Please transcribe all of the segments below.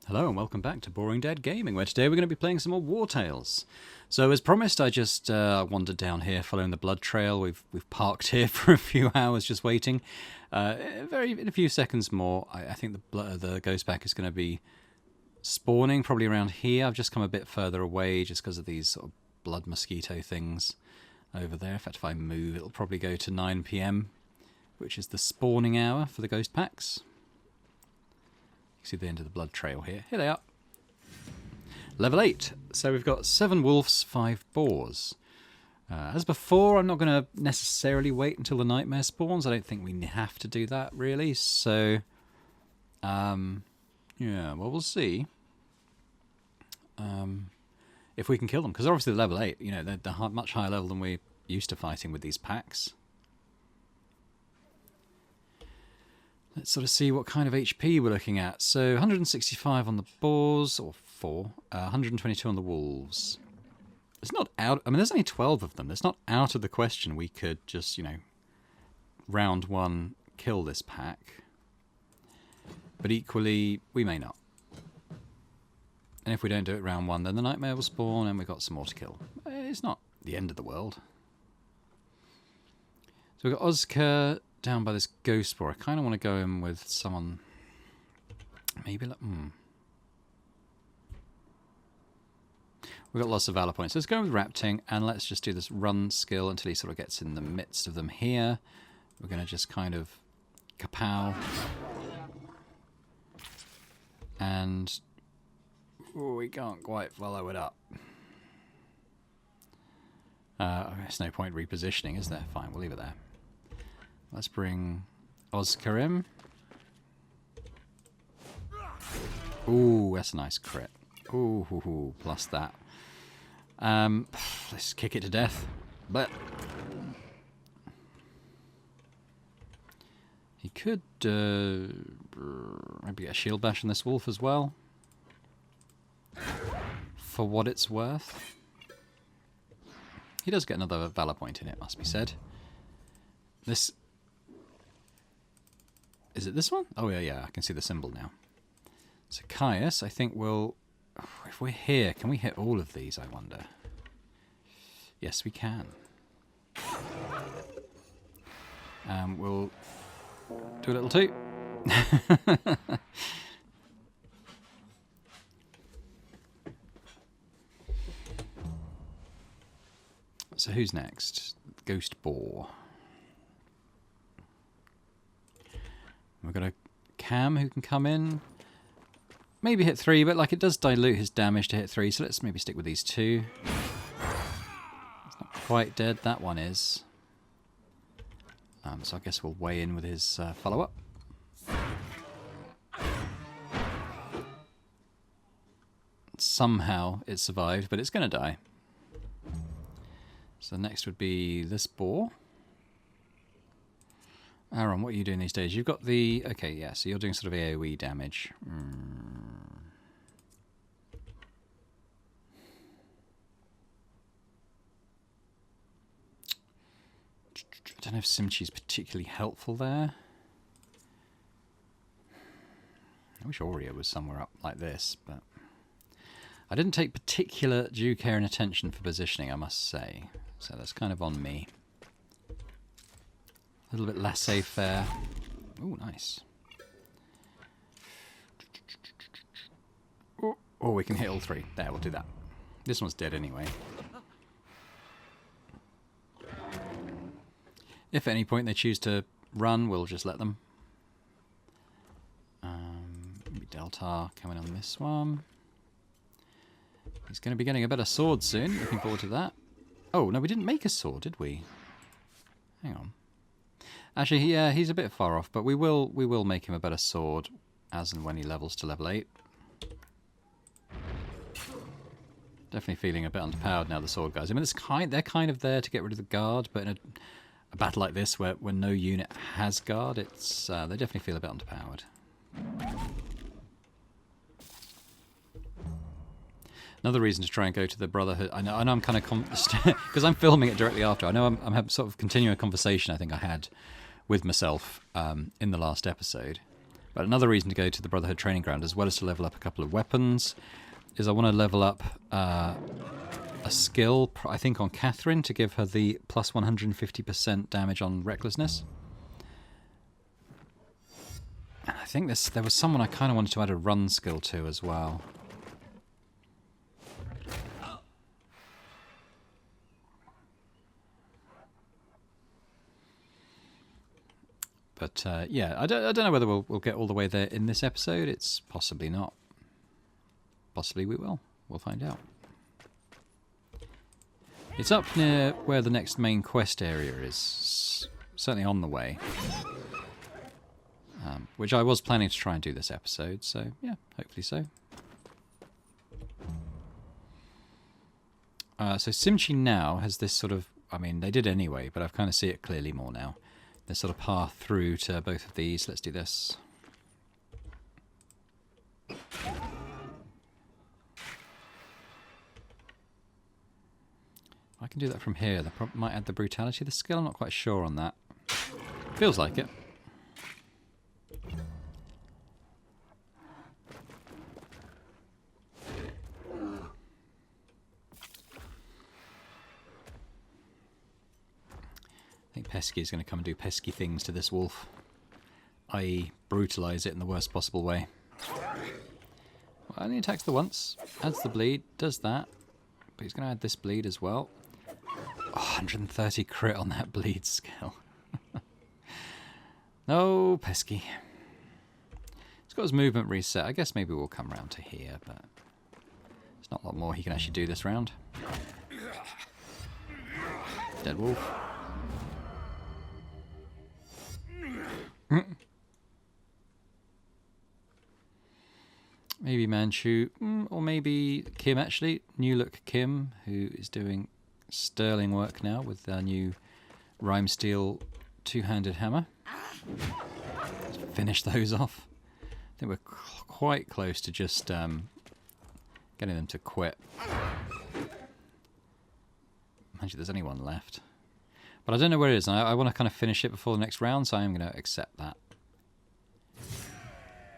Hello and welcome back to Boring Dead Gaming, where today we're going to be playing some more Wartales. So as promised, I just wandered down here following the blood trail. We've parked here for a few hours just waiting. In a few seconds more, I think the ghost pack is going to be spawning probably around here. I've just come a bit further away just because of these sort of blood mosquito things over there. In fact, if I move, it'll probably go to 9 PM, which is the spawning hour for the ghost packs. See the end of the blood trail here. Here they are. Level 8. So we've got 7 wolves, 5 boars. As before, I'm not going to necessarily wait until the nightmare spawns. I don't think we have to do that, really. So, yeah, well, we'll see. If we can kill them. Because obviously level 8, you know, they're much higher level than we're used to fighting with these packs. Let's sort of see what kind of HP we're looking at. So 165 on the boars, or 4, 122 on the wolves. It's not out. I mean, there's only 12 of them. It's not out of the question we could just, you know, round 1 kill this pack. But equally, we may not. And if we don't do it round 1, then the nightmare will spawn and we've got some more to kill. It's not the end of the world. So we've got Oscar down by this ghost spore. I kind of want to go in with someone. Maybe. We've got lots of valor points. Let's go with Rapting and let's just do this run skill until he sort of gets in the midst of them here. We're going to just kind of kapow. And we can't quite follow it up. There's no point repositioning, is there? Fine, we'll leave it there. Let's bring Oscar in. Ooh, that's a nice crit. Ooh, plus that. Let's kick it to death. But he could maybe get a shield bash on this wolf as well. For what it's worth. He does get another valor point in it, must be said. This... Is it this one? Oh, yeah, I can see the symbol now. So Caius, I think we'll... If we're here, can we hit all of these, I wonder? Yes, we can. We'll do a little toot. So who's next? Ghost Boar. We've got a Cam who can come in. Maybe hit 3, but like it does dilute his damage to hit 3, so let's maybe stick with these 2. It's not quite dead, that one is. So I guess we'll weigh in with his follow-up. Somehow it survived, but it's going to die. So next would be this boar. Aaron, what are you doing these days? You've got the... Okay, yeah, so you're doing sort of AoE damage. I don't know if Simchi's particularly helpful there. I wish Aurea was somewhere up like this, but... I didn't take particular due care and attention for positioning, I must say. So that's kind of on me. A little bit laissez-faire. Ooh, nice. Oh, we can hit all 3. There, we'll do that. This one's dead anyway. If at any point they choose to run, we'll just let them. Maybe Deltar coming on this one. He's going to be getting a better sword soon. Looking forward to that. Oh, no, we didn't make a sword, did we? Hang on. Actually, yeah, he's a bit far off, but we will make him a better sword as and when he levels to level 8. Definitely feeling a bit underpowered now, the sword guys. I mean, they're kind of there to get rid of the guard, but in a battle like this, where no unit has guard, it's they definitely feel a bit underpowered. Another reason to try and go to the Brotherhood. I know I'm kind of because I'm filming it directly after. I know I'm sort of continuing a conversation I think I had with myself in the last episode. But another reason to go to the Brotherhood Training Ground, as well as to level up a couple of weapons, is I want to level up a skill, I think on Catherine, to give her the plus 150% damage on Recklessness. And I think there was someone I kind of wanted to add a run skill to as well. But yeah, I don't know whether we'll get all the way there in this episode. It's possibly not. Possibly we will. We'll find out. It's up near where the next main quest area is. Certainly on the way. Which I was planning to try and do this episode, so yeah, hopefully so. So Simchi now has this sort of, I mean, they did anyway, but I kind of see it clearly more now. This sort of path through to both of these. Let's do this. I can do that from here. That might add the brutality of the skill. I'm not quite sure on that. Feels like it. I think Pesky is going to come and do pesky things to this wolf. I.e. brutalise it in the worst possible way. Well, only attacks the once. Adds the bleed. Does that. But he's going to add this bleed as well. Oh, 130 crit on that bleed skill. No, Pesky. He's got his movement reset. I guess maybe we'll come round to here, but there's not a lot more he can actually do this round. Dead wolf. Maybe Manchu, or maybe Kim actually. New look Kim, who is doing sterling work now with our new Rhyme Steel two-handed hammer. Let's finish those off. I think we're quite close to just getting them to quit. Imagine there's only one left. But I don't know where it is, and I want to kind of finish it before the next round, so I am going to accept that.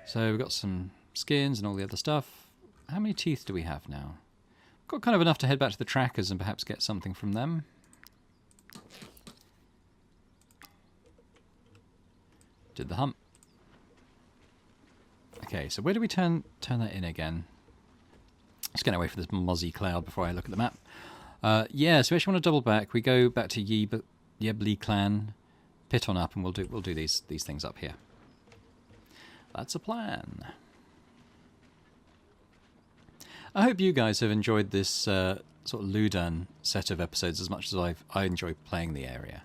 So we've got some skins and all the other stuff. How many teeth do we have now? Got kind of enough to head back to the trackers and perhaps get something from them. Did the hump. Okay, so where do we turn that in again? Let's get away from this mozzie cloud before I look at the map. Yeah, so we actually want to double back. We go back to Yebli clan, pit on up, and we'll do these things up here. That's a plan. I hope you guys have enjoyed this sort of Ludan set of episodes as much as I enjoy playing the area.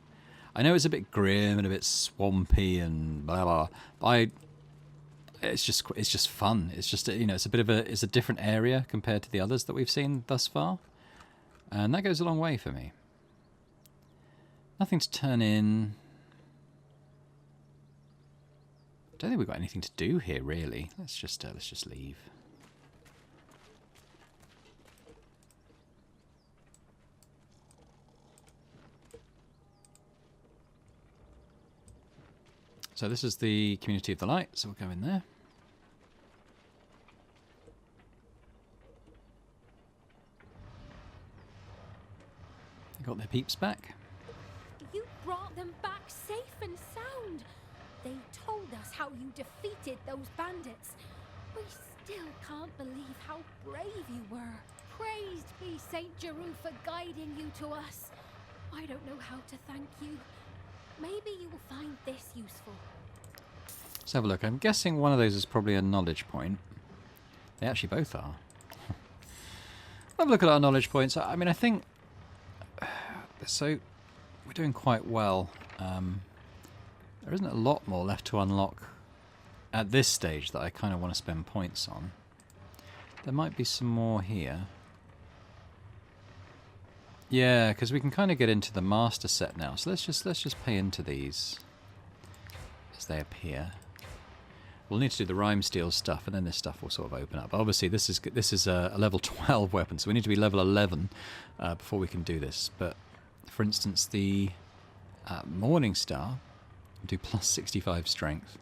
I know it's a bit grim and a bit swampy and blah blah, but it's just fun. It's just it's a different area compared to the others that we've seen thus far, and that goes a long way for me. Nothing to turn in. Don't think we've got anything to do here really. Let's just leave. So this is the Community of the Light, so we'll go in there. They got their peeps back. You brought them back safe and sound. They told us how you defeated those bandits. We still can't believe how brave you were. Praised be Saint Jeru for guiding you to us. I don't know how to thank you. Maybe you will find this useful. Let's have a look. I'm guessing one of those is probably a knowledge point. They actually both are. Have a look at our knowledge points. I mean, I think... So, we're doing quite well. There isn't a lot more left to unlock at this stage that I kind of want to spend points on. There might be some more here. Yeah, because we can kind of get into the master set now. So let's just pay into these as they appear. We'll need to do the Rhyme Steel stuff, and then this stuff will sort of open up. Obviously, this is a level 12 weapon, so we need to be level 11 before we can do this. But for instance, the Morning Star will do plus 65 strength.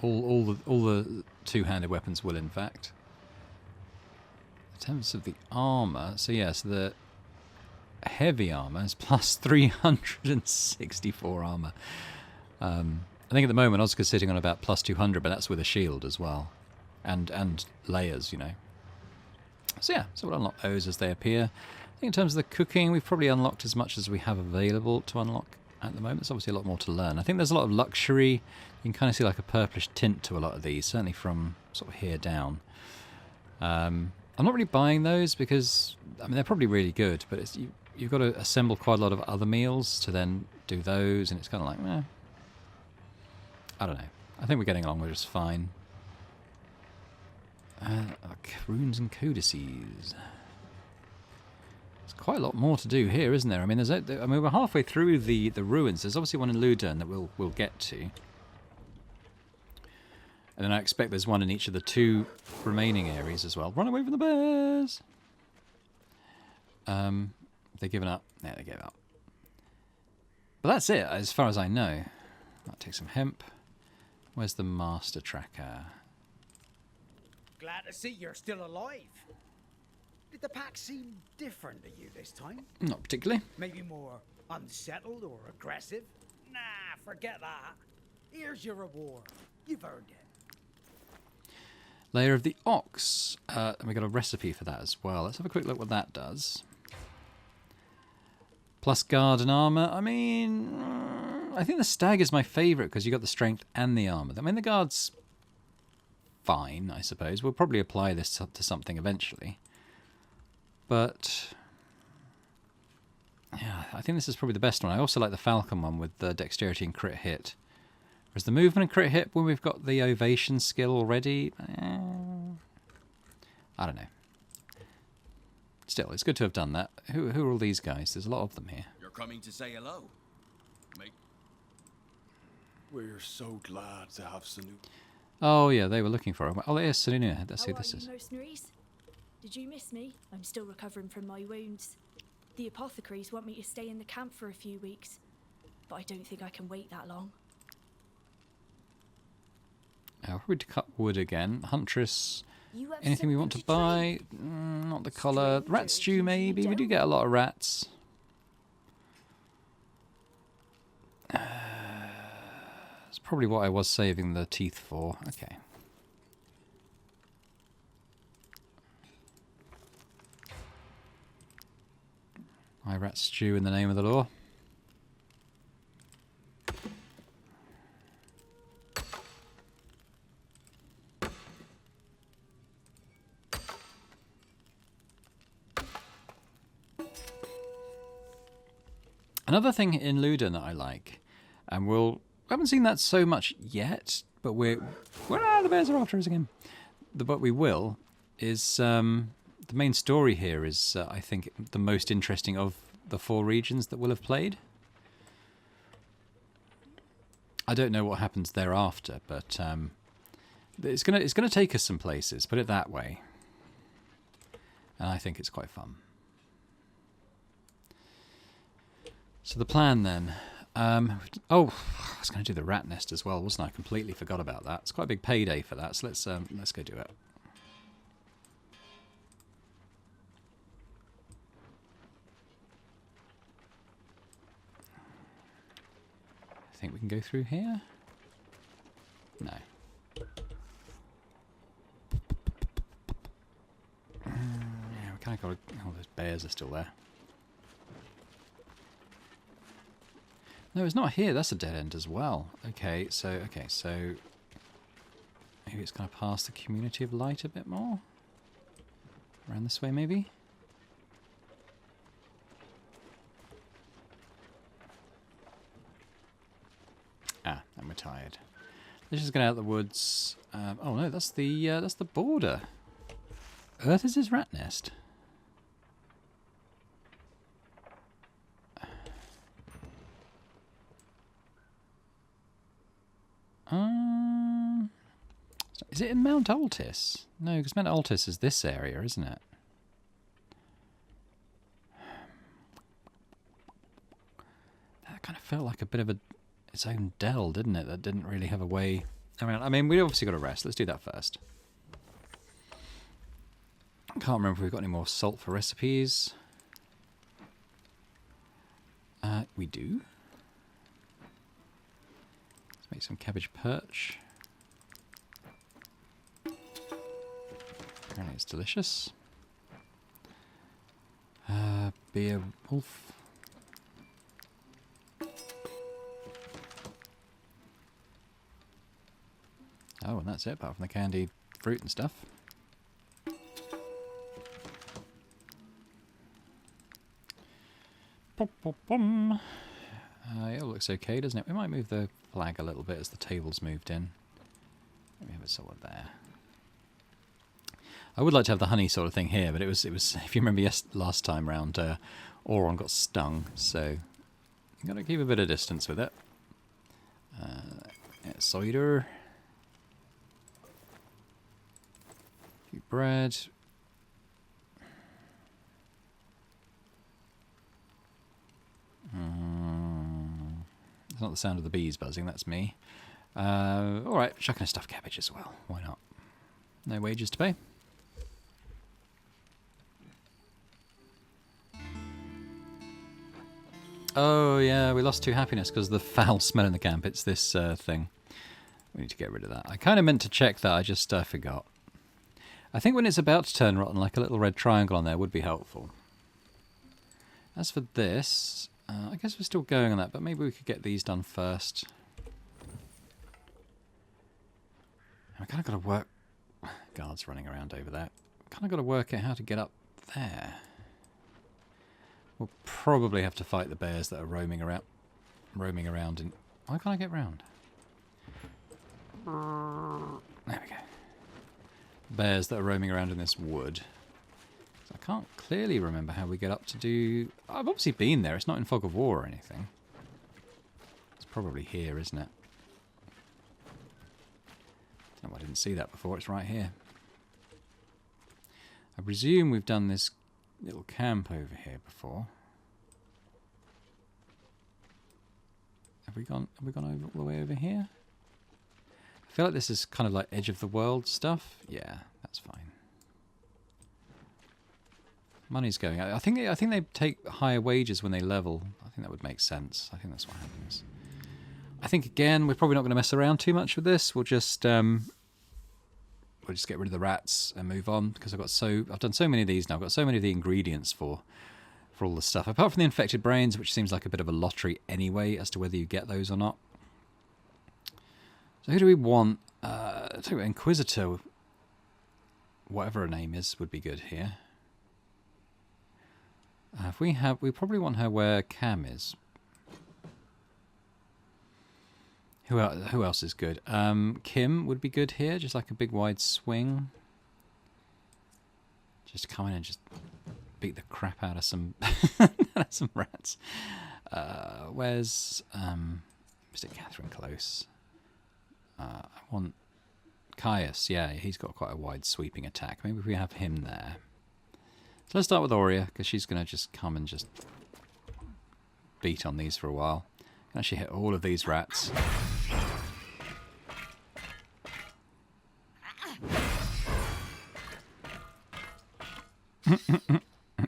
All the two-handed weapons will, in fact. In terms of the armor, so yes, the heavy armor is plus 364 armor. I think at the moment Oscar's sitting on about plus 200, but that's with a shield as well, and layers, you know. So yeah, so we'll unlock those as they appear. I think in terms of the cooking, we've probably unlocked as much as we have available to unlock at the moment. There's obviously a lot more to learn. I think there's a lot of luxury. You can kind of see like a purplish tint to a lot of these, certainly from sort of here down. I'm not really buying those because, I mean, they're probably really good, but it's, you've got to assemble quite a lot of other meals to then do those, and it's kind of like, eh. I don't know. I think we're getting along with just fine. Runes and codices. There's quite a lot more to do here, isn't there? I mean, we're halfway through the ruins. There's obviously one in Ludern that we'll get to. And then I expect there's one in each of the 2 remaining areas as well. Run away from the bears! They've given up. Yeah, they gave up. But that's it, as far as I know. I'll take some hemp. Where's the master tracker? Glad to see you're still alive. Did the pack seem different to you this time? Not particularly. Maybe more unsettled or aggressive? Nah, forget that. Here's your reward. You've earned it. Layer of the Ox. And we got a recipe for that as well. Let's have a quick look what that does. Plus guard and armor. I mean, I think the stag is my favourite because you got the strength and the armor. I mean, the guard's fine, I suppose. We'll probably apply this to something eventually. But yeah, I think this is probably the best one. I also like the falcon one with the dexterity and crit hit. Whereas the movement and crit hit, when we've got the ovation skill already, I don't know. Still, it's good to have done that. Who are all these guys? There's a lot of them here. You're coming to say hello, mate. We're so glad to have Sanu. Oh yeah, they were looking for him. Oh, there's Selena. Let's see How who this are is. you, mercenaries? Did you miss me? I'm still recovering from my wounds. The apothecaries want me to stay in the camp for a few weeks, but I don't think I can wait that long. We're going to cut wood again. Huntress. You have Anything we want to buy? Not the collar. Rat stew, maybe. We do get a lot of rats. It's probably what I was saving the teeth for. Okay. My rat stew in the name of the law. Another thing in Ludern that I like, and we haven't seen that so much yet, but the bears are after us again. But we will, is the main story here is, I think, the most interesting of the 4 regions that we'll have played. I don't know what happens thereafter, but it's gonna take us some places, put it that way. And I think it's quite fun. So the plan then, oh, I was going to do the rat nest as well, wasn't I? Completely forgot about that. It's quite a big payday for that, so let's go do it. I think we can go through here. No. Yeah, we kind of got. Oh, those bears are still there. No, it's not here. That's a dead end as well. Okay, so maybe it's going to pass the community of light a bit more. Around this way, maybe. Ah, and we're tired. Let's just get out of the woods. Oh no, that's the border. Earth is his rat nest. Is it in Mount Altis? No, because Mount Altis is this area, isn't it? That kind of felt like a bit of its own dell, didn't it? That didn't really have a way I mean, we obviously got to rest. Let's do that first. I can't remember if we've got any more salt for recipes. We do. Let's make some cabbage perch. Apparently it's delicious. Beer wolf. Oh, and that's it, apart from the candied fruit and stuff. Yeah, it looks okay, doesn't it? We might move the flag a little bit as the table's moved in. Let me have it sort of there. I would like to have the honey sort of thing here, but it was. If you remember, last time round, Auron got stung, so you got to keep a bit of distance with it. Yeah, cider, a few bread. It's not the sound of the bees buzzing, that's me. Alright, chucking a stuffed cabbage as well. Why not? No wages to pay. Oh, yeah, we lost 2 happiness because of the foul smell in the camp. It's this thing. We need to get rid of that. I kind of meant to check that, I just forgot. I think when it's about to turn rotten, like a little red triangle on there would be helpful. As for this, I guess we're still going on that, but maybe we could get these done first. I kind of got to work... Guards running around over there. Kind of got to work out how to get up there. We'll probably have to fight the bears that are roaming around. In... Why can't I get round? There we go. Bears that are roaming around in this wood. I can't clearly remember how we get up to do... I've obviously been there. It's not in Fog of War or anything. It's probably here, isn't it? Oh, I didn't see that before. It's right here. I presume we've done this little camp over here before. Have we gone over all the way over here? I feel like this is kind of like edge of the world stuff. Yeah, that's fine. Money's going out. I think they take higher wages when they level. I think that would make sense. I think that's what happens. I think again we're probably not going to mess around too much with this. We'll just get rid of the rats and move on because I've done so many of these now. I've got so many of the ingredients for all the stuff. Apart from the infected brains, which seems like a bit of a lottery anyway as to whether you get those or not. So who do we want? Inquisitor, whatever her name is, would be good here. We probably want her where Cam is. Who else is good? Kim would be good here, just like a big wide swing. Just come in and just beat the crap out of some some rats. Where's Mr. Catherine Close? I want Caius. Yeah, he's got quite a wide sweeping attack. Maybe if we have him there. So let's start with Aurea, because she's going to just come and just beat on these for a while. Can actually hit all of these rats.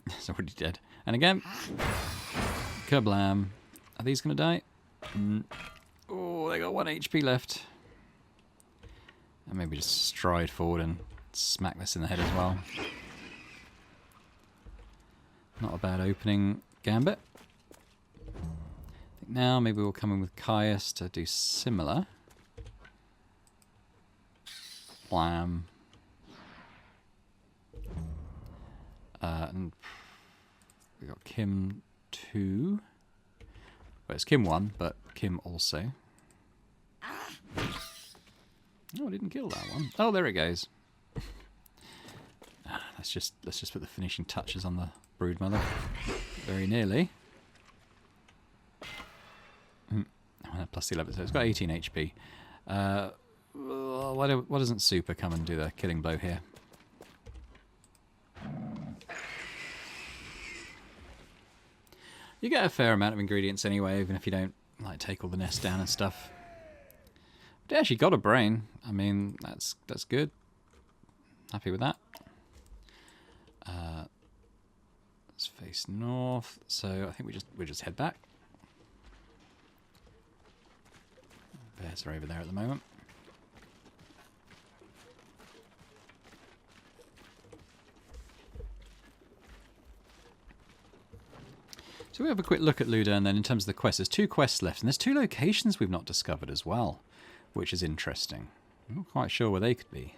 It's already dead. And again. Kablam. Are these going to die? Oh, they got 1 HP left. And maybe just stride forward and smack this in the head as well. Not a bad opening gambit. I think now maybe we'll come in with Caius to do similar. Blam. And we got Kim 2. Well, it's Kim 1, but Kim also. Oh, I didn't kill that one. Oh, there it goes. Let's just put the finishing touches on the broodmother. Very nearly. Plus 11, so it's got 18 HP. Why doesn't Super come and do the killing blow here? You get a fair amount of ingredients anyway, even if you don't like take all the nests down and stuff. But it actually got a brain. I mean, that's good. Happy with that. Let's face north. So I think we just head back. Bears are over there at the moment. So we have a quick look at Luda, and then in terms of the quest, there's 2 quests left, and there's 2 locations we've not discovered as well, which is interesting. I'm not quite sure where they could be.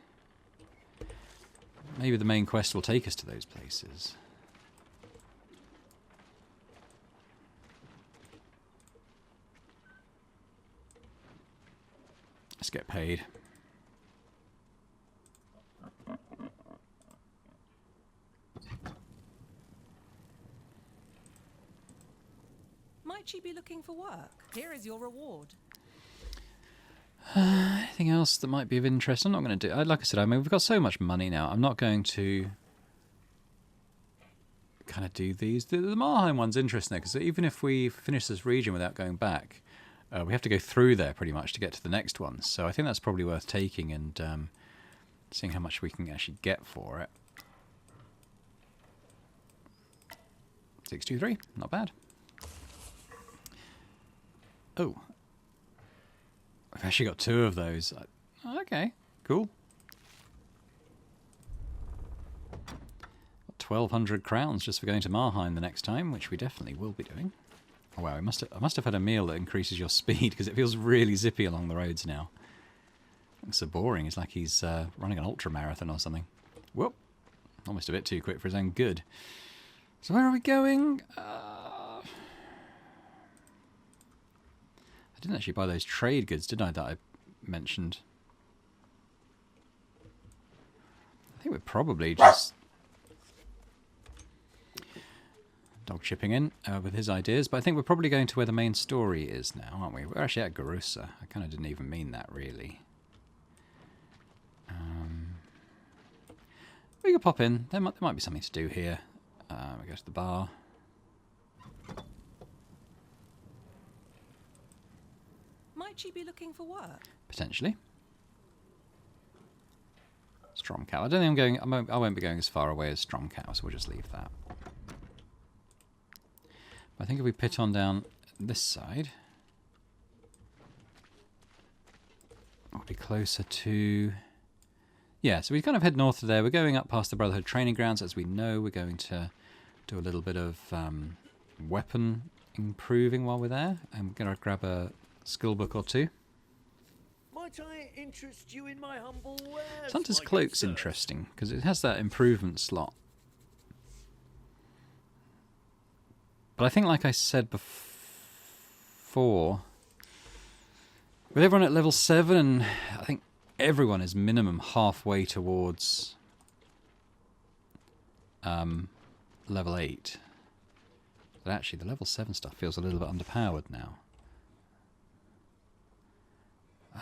Maybe the main quest will take us to those places. Let's get paid. Might you be looking for work? Here is your reward. Anything else that might be of interest? I'm not going to do... Like I said, I mean, we've got so much money now. I'm not going to kind of do these. The Marheim one's interesting, because even if we finish this region without going back, we have to go through there pretty much to get to the next one. So I think that's probably worth taking and seeing how much we can actually get for it. 623, not bad. Oh. I've actually got 2 of those. Okay, cool. 1,200 crowns just for going to Marheim the next time, which we definitely will be doing. Oh wow, I must have had a meal that increases your speed, because it feels really zippy along the roads now. It's so boring. It's like he's running an ultra marathon or something. Whoop! Almost a bit too quick for his own good. So where are we going? I didn't actually buy those trade goods, did I, that I mentioned? I think we're probably just dog chipping in with his ideas, but I think we're probably going to where the main story is now, aren't we? We're actually at Garusa. I kind of didn't even mean that, really. We could pop in. There might be something to do here. We go to the bar. Might you be looking for work? Potentially. Stromcow. I don't think I won't be going as far away as Stromcow, so we'll just leave that. I think if we pit on down this side, we'll be closer to... Yeah, so we kind of head north of there. We're going up past the Brotherhood training grounds. As we know, we're going to do a little bit of weapon improving while we're there. I'm going to grab a skill book or 2. Might I interest you in my humble wares? Hunter's my Cloak's good sir? interesting, because it has that improvement slot. But I think, like I said before, with everyone at level 7, I think everyone is minimum halfway towards level 8. But actually, the level 7 stuff feels a little bit underpowered now.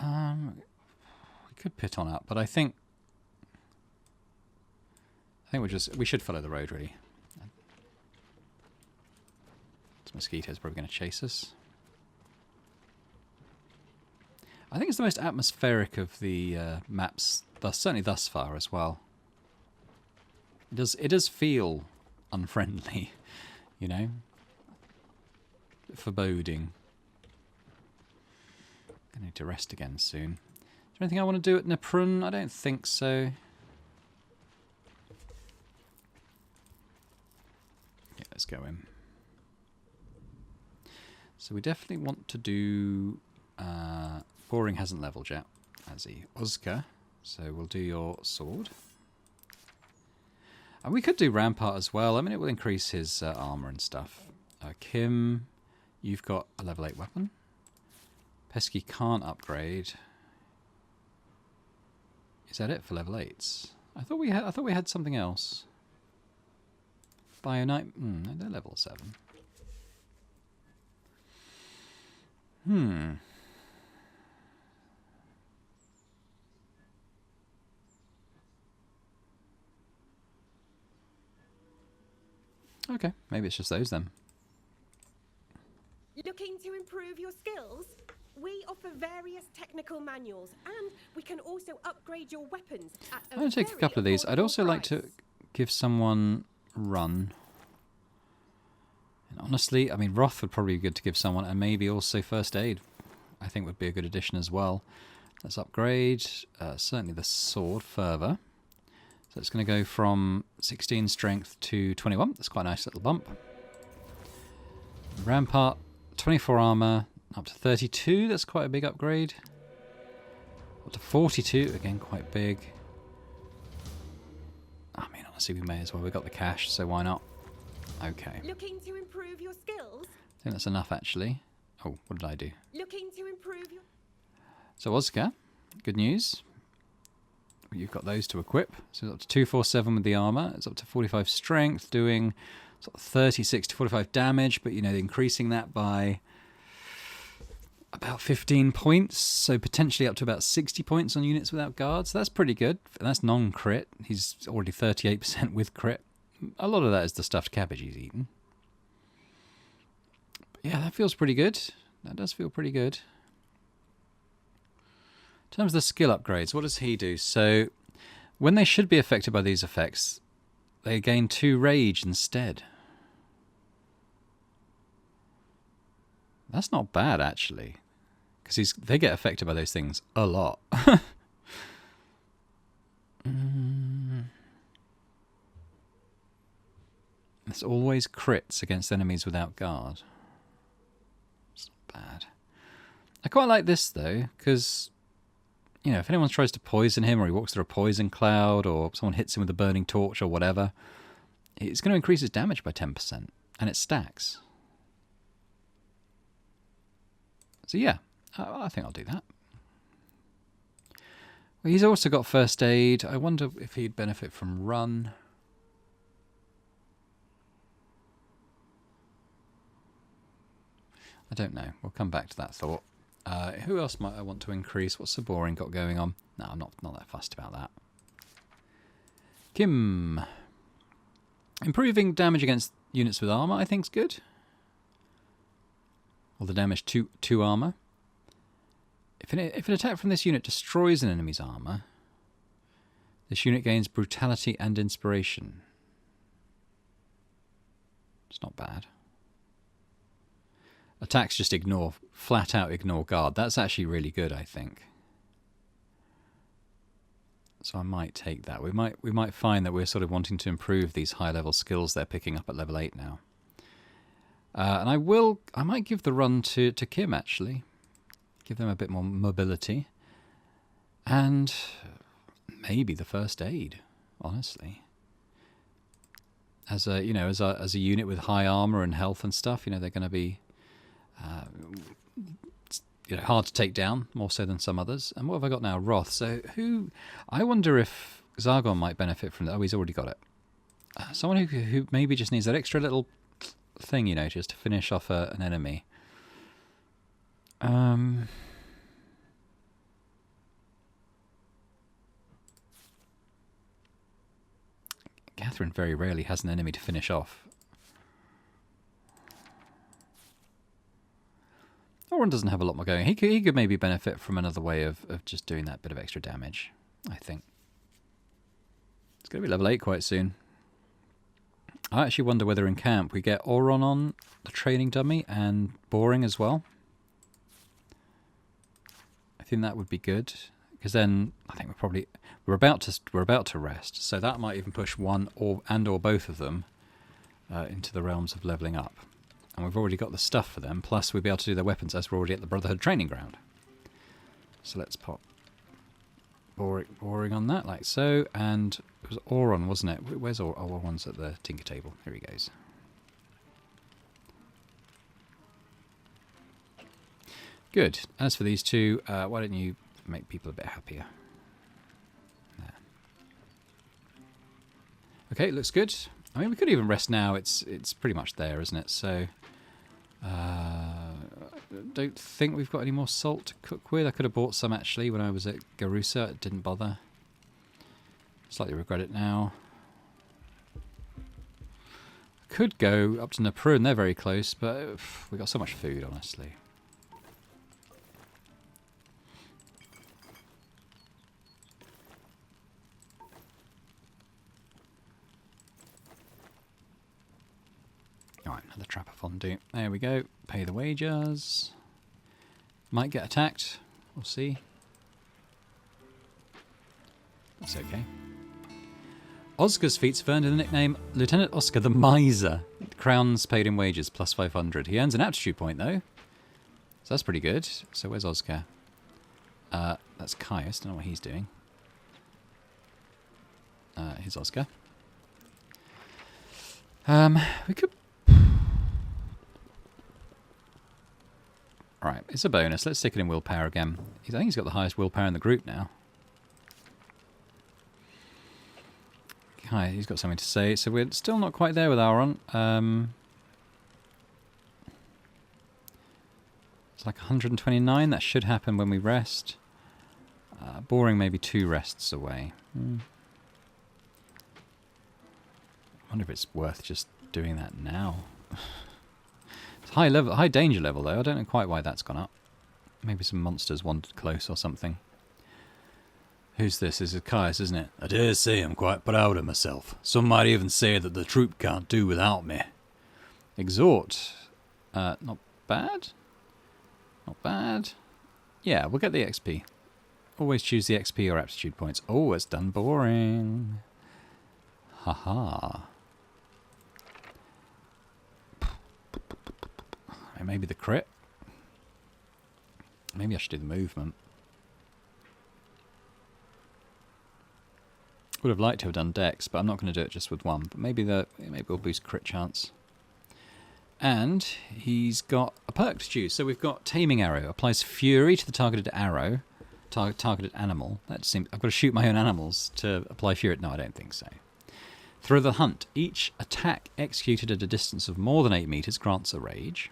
We could pit on up, but I think we should follow the road, really. This mosquito's probably going to chase us. I think it's the most atmospheric of the maps, certainly thus far as well. It does feel unfriendly, you know, foreboding. I need to rest again soon. Is there anything I want to do at Neprun? I don't think so. Yeah, let's go in. So we definitely want to do... Boring hasn't leveled yet, as he Ozka, so we'll do your sword. And we could do Rampart as well. I mean, it will increase his armor and stuff. Kim, you've got a level 8 weapon. Pesky can't upgrade. Is that it for level 8s? I thought we had something else. Bionite, they're level 7. Okay, maybe it's just those then. Looking to improve your skills? We offer various technical manuals, and we can also upgrade your weapons at I'm going to take a couple of these. I'd also like to give someone run. And honestly, I mean, Wrath would probably be good to give someone, and maybe also First Aid, I think would be a good addition as well. Let's upgrade, certainly the sword further. So it's going to go from 16 strength to 21. That's quite a nice little bump. Rampart, 24 armor, up to 32. That's quite a big upgrade. Up to 42, again, quite big. I mean, honestly, we may as well. We've got the cash, so why not? Okay. Looking to improve your skills? I think that's enough, actually. Oh, what did I do? Looking to improve your... So, Oscar, good news. You've got those to equip. So, it's up to 247 with the armor. It's up to 45 strength, doing sort of 36 to 45 damage, but, you know, increasing that by about 15 points. So, potentially up to about 60 points on units without guards. So that's pretty good. And that's non-crit. He's already 38% with crit. A lot of that is the stuffed cabbage he's eaten. But yeah, that feels pretty good. That does feel pretty good. In terms of the skill upgrades, what does he do? So, when they should be affected by these effects, they gain 2 rage instead. That's not bad, actually. Because they get affected by those things a lot. It's always crits against enemies without guard. It's not bad. I quite like this, though, because... you know, if anyone tries to poison him, or he walks through a poison cloud, or someone hits him with a burning torch or whatever, it's going to increase his damage by 10%, and it stacks. So yeah, I think I'll do that. Well, he's also got First Aid. I wonder if he'd benefit from Run. I don't know. We'll come back to that thought. Who else might I want to increase? What's Saborin got going on? No, I'm not that fussed about that. Kim. Improving damage against units with armor, I think, is good. Or the damage to armor. If an attack from this unit destroys an enemy's armor, this unit gains brutality and inspiration. It's not bad. Attacks just flat out ignore guard. That's actually really good, I think. So I might take that. We might find that we're sort of wanting to improve these high level skills they're picking up at level 8 now. And I might give the run to Kim, actually. Give them a bit more mobility. And maybe the First Aid, honestly. As a unit with high armor and health and stuff, you know, they're going to be hard to take down, more so than some others. And what have I got now? Wrath. So I wonder if Zargon might benefit from that. Oh, he's already got it. Someone who maybe just needs that extra little thing, you know, just to finish off an enemy. Catherine very rarely has an enemy to finish off. Oren doesn't have a lot more going. He could maybe benefit from another way of just doing that bit of extra damage, I think. It's going to be level 8 quite soon. I actually wonder whether in camp we get Oron on the training dummy and Boring as well. I think that would be good, because then I think we're about to rest, so that might even push one or both of them into the realms of leveling up. And we've already got the stuff for them, plus we'll be able to do their weapons as we're already at the Brotherhood training ground. So let's pop Boring on that, like so. And it was Oron, wasn't it? Where's Oron's at the tinker table? Here he goes. Good. As for these two, why don't you make people a bit happier? There. Okay, looks good. I mean, we could even rest now. It's pretty much there, isn't it? So, don't think we've got any more salt to cook with. I could have bought some, actually, when I was at Garusa. It didn't bother. Slightly regret it now. Could go up to Naprun. They're very close, but we've got so much food, honestly. The trapper fondue. There we go. Pay the wages. Might get attacked. We'll see. That's okay. Oscar's feats have earned him the nickname Lieutenant Oscar the Miser. Crowns paid in wages, plus 500. He earns an aptitude point, though. So that's pretty good. So where's Oscar? That's Caius. Don't know what he's doing. Here's Oscar. We could... Alright, it's a bonus. Let's stick it in willpower again. I think he's got the highest willpower in the group now. Hi, he's got something to say. So we're still not quite there with Auron. It's like 129. That should happen when we rest. Boring maybe 2 rests away. I wonder if it's worth just doing that now. It's high level, high danger level though. I don't know quite why that's gone up. Maybe some monsters wandered close or something. Who's this? This is Caius, isn't it? I dare say I'm quite proud of myself. Some might even say that the troop can't do without me. Exhort. Not bad. Not bad. Yeah, we'll get the XP. Always choose the XP or aptitude points. Oh, it's done boring. Haha. Maybe the crit. Maybe I should do the movement. Would have liked to have done Dex, but I'm not going to do it just with one. But maybe we'll boost crit chance. And he's got a perk to choose. So we've got Taming Arrow. Applies Fury to the targeted arrow. Targeted animal. That seems... I've got to shoot my own animals to apply Fury. No, I don't think so. Through the Hunt. Each attack executed at a distance of more than 8 meters grants a rage.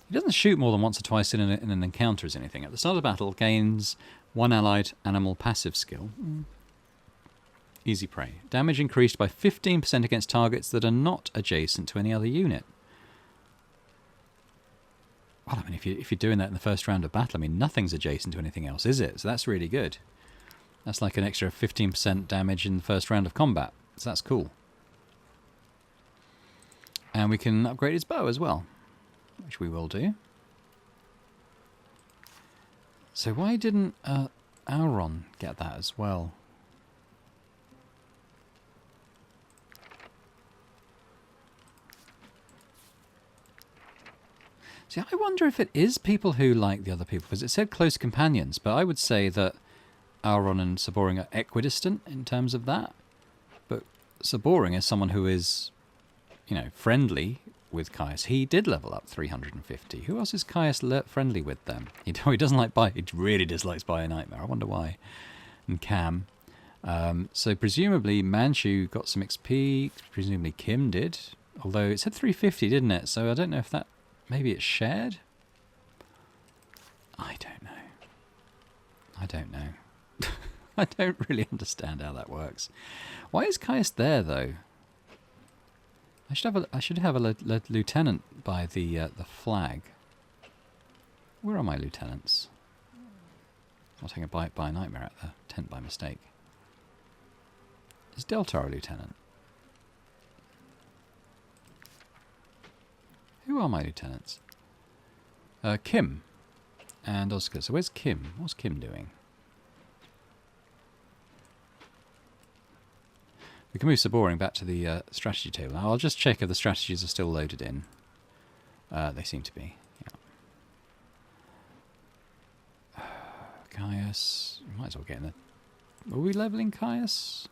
He doesn't shoot more than once or twice in an encounter as anything. At the start of battle, gains 1 allied animal passive skill. Easy prey. Damage increased by 15% against targets that are not adjacent to any other unit. Well, I mean, if you're doing that in the first round of battle, I mean, nothing's adjacent to anything else, is it? So that's really good. That's like an extra 15% damage in the first round of combat. So that's cool. And we can upgrade his bow as well, which we will do. So why didn't Auron get that as well? See, I wonder if it is people who like the other people, because it said close companions, but I would say that Auron and Saboring are equidistant in terms of that. But Saboring is someone who is, you know, friendly with Caius. He did level up 350. Who else is Caius friendly with then? He doesn't like By. He really dislikes By a Nightmare. I wonder why. And Cam. So presumably Manchu got some XP. Presumably Kim did. Although it said 350, didn't it? So I don't know if that... Maybe it's shared? I don't know. I don't know. I don't really understand how that works. Why is Caius there, though? I should have a lieutenant by the flag. Where are my lieutenants? I'll take a bite by a nightmare at the tent by mistake. Is Delta a lieutenant? Who are my lieutenants? Kim and Oscar. So where's Kim? What's Kim doing? We can move Saboring back to the strategy table. Now, I'll just check if the strategies are still loaded in. They seem to be. Yeah. Caius. Might as well get in the... Are we leveling Caius?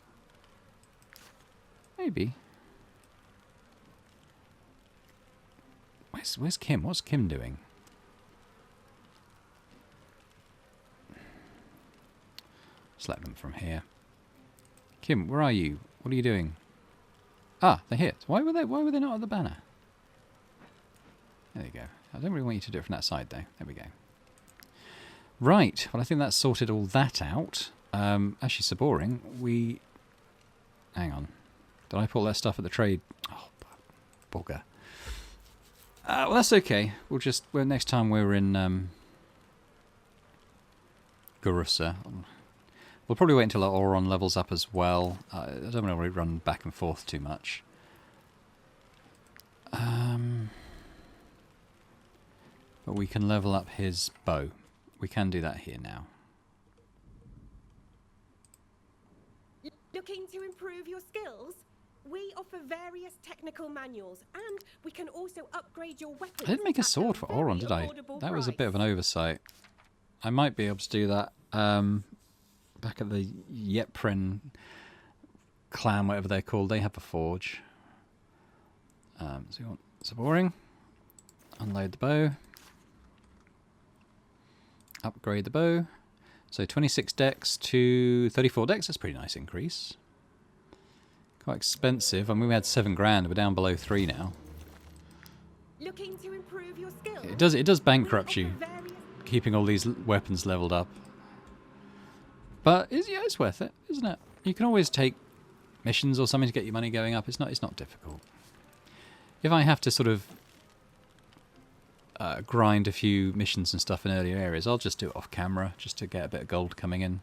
Maybe. Where's Kim? What's Kim doing? Select them from here. Kim, where are you? What are you doing? Ah, they're here. Why were they not at the banner? There you go. I don't really want you to do it from that side though. There we go. Right, well I think that's sorted all that out. Actually Saboring, we... Hang on. Did I pull that stuff at the trade? Oh, bugger. Well, that's okay. Well, next time we're in Garussa, we'll probably wait until our Auron levels up as well. I don't want to run back and forth too much. But we can level up his bow. We can do that here now. Looking to improve your skills? We offer various technical manuals, and we can also upgrade your weapons. I didn't make a at sword for very Auron, did I? affordable That was a price. bit of an oversight. I might be able to do that back at the Yepren clan, whatever they're called. They have a forge. So you want Saboring. Unload the bow. Upgrade the bow. So 26 dex to 34 dex. That's a pretty nice increase. Quite expensive. I mean, we had 7 grand. We're down below 3 now. Looking to improve your skills? It does bankrupt We you, offer various- keeping all these weapons leveled up. But yeah, it's worth it, isn't it? You can always take missions or something to get your money going up. It's not difficult. If I have to sort of grind a few missions and stuff in earlier areas, I'll just do it off camera just to get a bit of gold coming in.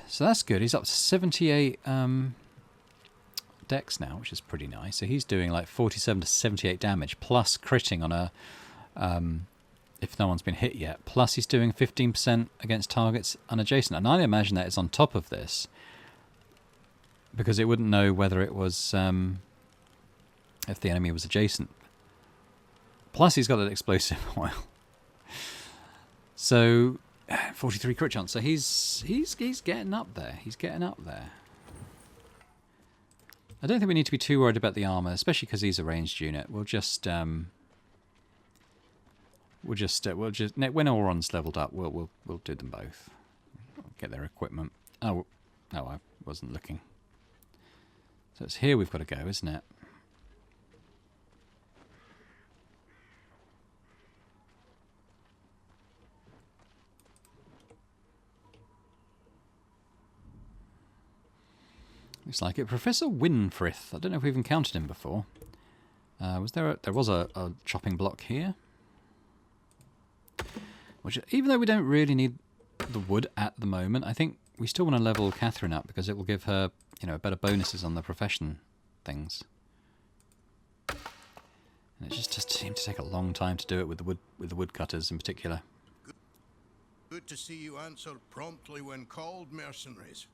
So that's good. He's up to 78 dex now, which is pretty nice. So he's doing like 47 to 78 damage, plus critting on a if no one's been hit yet. Plus he's doing 15% against targets unadjacent. And I imagine that is on top of this, because it wouldn't know whether it was if the enemy was adjacent. Plus he's got an explosive oil. So 43 crit chance. So he's getting up there. He's getting up there. I don't think we need to be too worried about the armor, especially because he's a ranged unit. We'll just when Auron's leveled up, we'll do them both. Get their equipment. Oh, I wasn't looking. So it's here we've got to go, isn't it? Looks like it. Professor Winfrith. I don't know if we've encountered him before. Was there was a chopping block here? Which, even though we don't really need the wood at the moment, I think we still want to level Catherine up because it will give her, better bonuses on the profession things. And it just seemed to take a long time to do it with the woodcutters in particular. Good to see you answer promptly when called, mercenaries.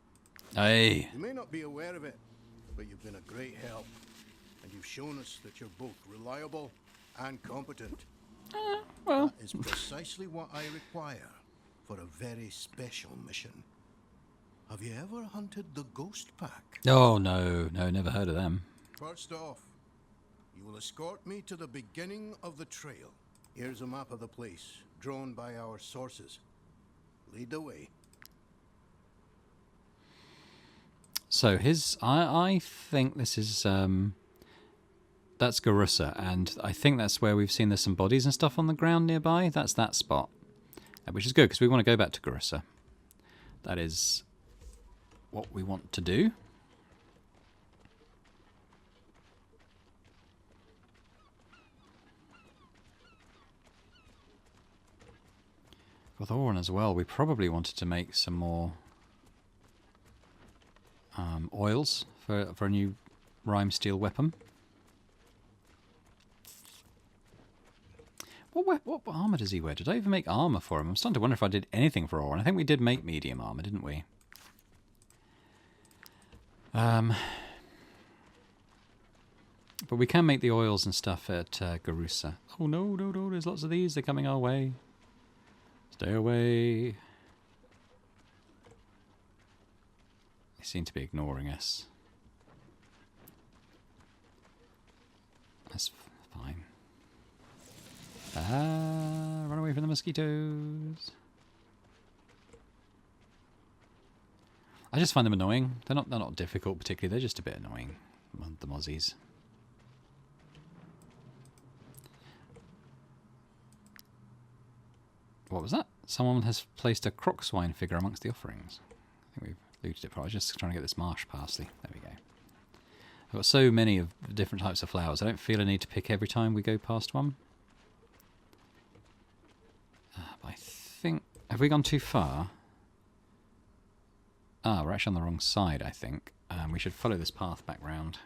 Hey. You may not be aware of it, but you've been a great help, and you've shown us that you're both reliable and competent. Well. That is precisely what I require for a very special mission. Have you ever hunted the Ghost Pack? Oh, no, never heard of them. First off, you will escort me to the beginning of the trail. Here's a map of the place, drawn by our sources. Lead the way. So I think this is that's Garussa, and I think that's where we've seen there's some bodies and stuff on the ground nearby. That's that spot, which is good because we want to go back to Garussa. That is what we want to do. With Auron as well, we probably wanted to make some more oils for a new rime steel weapon. What armor does he wear? Did I even make armor for him? I'm starting to wonder if I did anything for Auron. I think we did make medium armor, didn't we? But we can make the oils and stuff at Garussa. Oh no, there's lots of these. They're coming our way. Stay away. They seem to be ignoring us. That's fine. Run away from the mosquitoes. I just find them annoying. They're not difficult particularly. They're just a bit annoying. The mozzies. What was that? Someone has placed a croc swine figure amongst the offerings. I think we've looted it. I was just trying to get this marsh parsley. There we go. I've got so many of the different types of flowers. I don't feel a need to pick every time we go past one. But I think... Have we gone too far? We're actually on the wrong side, I think. We should follow this path back round.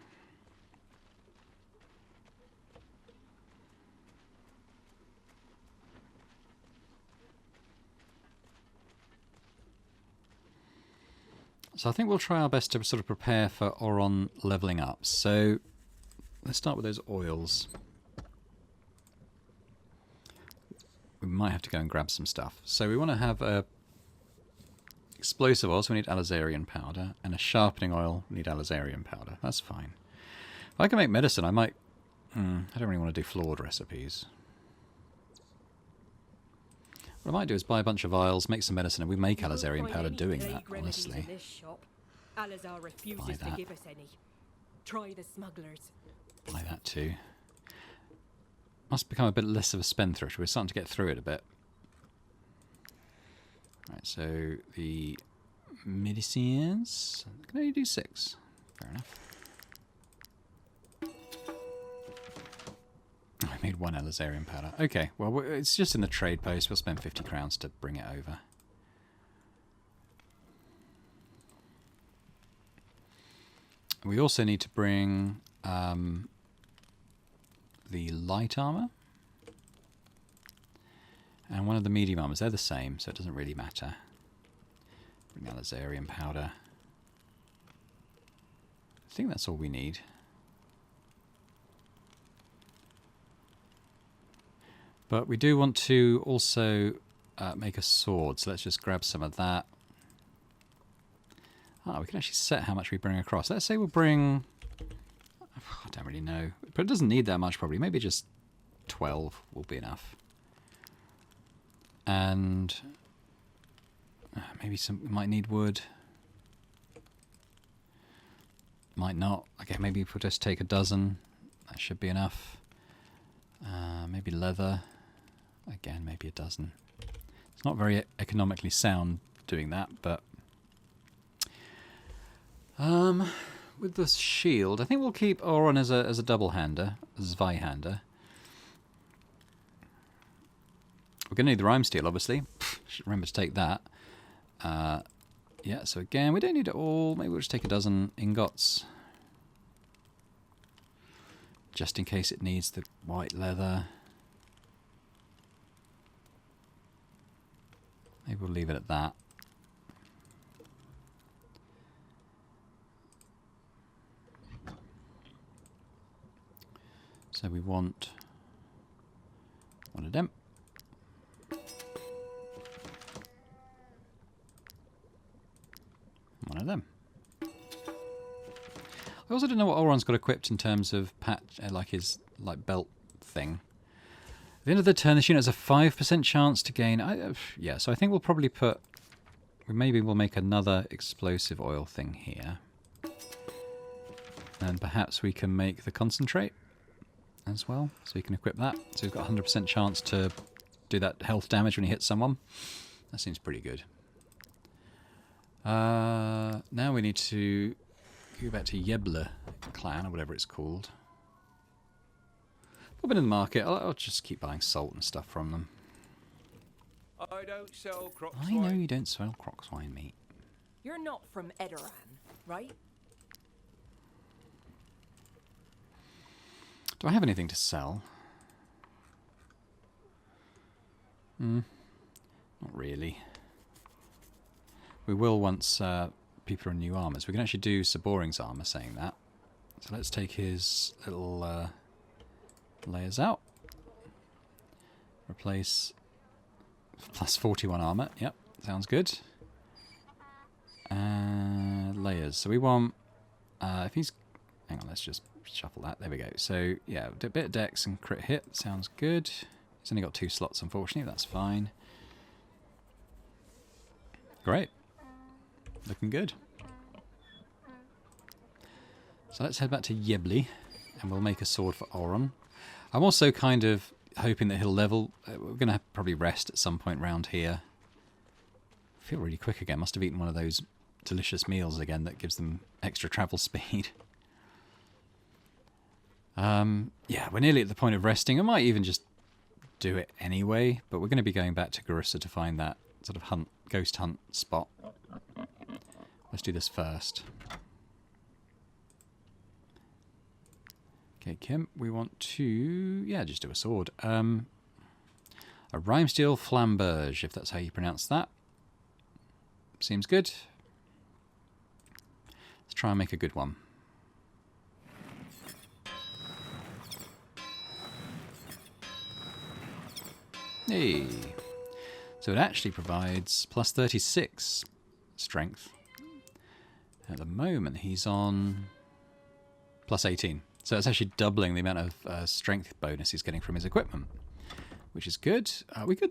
So I think we'll try our best to sort of prepare for Oron leveling up. So let's start with those oils. We might have to go and grab some stuff. So we want to have a explosive oil, so we need Alizarian powder, and a sharpening oil, we need Alizarian powder. That's fine. If I can make medicine, I might... I don't really want to do flawed recipes. What I might do is buy a bunch of vials, make some medicine, and we make Alizarian powder doing that, honestly. Alazar refuses to give us any. Try the smugglers. Buy that too. Must become a bit less of a spendthrift. We're starting to get through it a bit. Right, so the medicines... Can I only do 6? Fair enough. I made 1 Alizarian powder. Okay, well, it's just in the trade post. We'll spend 50 crowns to bring it over. We also need to bring the light armor and one of the medium armors. They're the same, so it doesn't really matter. Bring Alizarian powder. I think that's all we need. But we do want to also make a sword, so let's just grab some of that. Ah, we can actually set how much we bring across. Let's say we'll bring... I don't really know. But it doesn't need that much, probably. Maybe just 12 will be enough. And... maybe some... we might need wood. Might not. Okay, maybe if we'll just take a dozen. That should be enough. Maybe leather. Again, maybe a dozen. It's not very economically sound doing that, but... with the shield, I think we'll keep Oron as a double-hander, a Zweihander. We're going to need the rhyme steel, obviously. Should remember to take that. Yeah, so again, we don't need it all. Maybe we'll just take a dozen ingots. Just in case it needs the white leather. Maybe we'll leave it at that. So we want one of them. One of them. I also don't know what Oron's got equipped in terms of patch, like his belt thing. At the end of the turn, this unit has a 5% chance to gain... yeah, so I think we'll probably put... maybe we'll make another explosive oil thing here. And perhaps we can make the concentrate as well. So we can equip that. So we've got 100% chance to do that health damage when you hit someone. That seems pretty good. Now we need to go back to Yeble clan, or whatever it's called. Pop it in the market. I'll just keep buying salt and stuff from them. I don't sell croc I know you don't sell croc swine meat. You're not from Edoran, right? Do I have anything to sell? Not really. We will once people are in new armours. We can actually do Saboring's armour, saying that. So let's take his little layers out. Replace plus 41 armour. Yep, sounds good. Layers. So we want... if he's... hang on, let's just shuffle that. There we go. So, yeah, a bit of dex and crit hit. Sounds good. He's only got 2 slots, unfortunately. That's fine. Great. Looking good. So let's head back to Yeble, and we'll make a sword for Oron. I'm also kind of hoping that he'll level. We're going to probably rest at some point round here. I feel really quick again. Must have eaten one of those delicious meals again that gives them extra travel speed. Yeah, we're nearly at the point of resting. I might even just do it anyway, but we're going to be going back to Garissa to find that sort of ghost hunt spot. Let's do this first. Okay, Kim, we want to... yeah, just do a sword. A Rhymesteel Flamberge, if that's how you pronounce that. Seems good. Let's try and make a good one. Hey. So it actually provides plus 36 strength. At the moment, he's on plus 18. So it's actually doubling the amount of strength bonus he's getting from his equipment, which is good. We could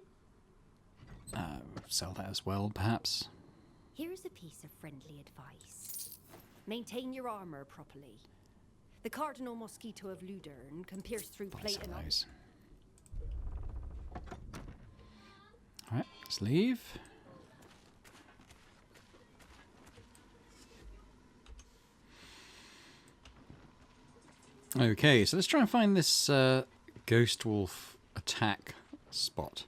sell that as well, perhaps. Here's a piece of friendly advice. Maintain your armor properly. The Cardinal Mosquito of Ludern can pierce through plate and those. Alright, let's leave. Okay, so let's try and find this Ghost Wolf attack spot.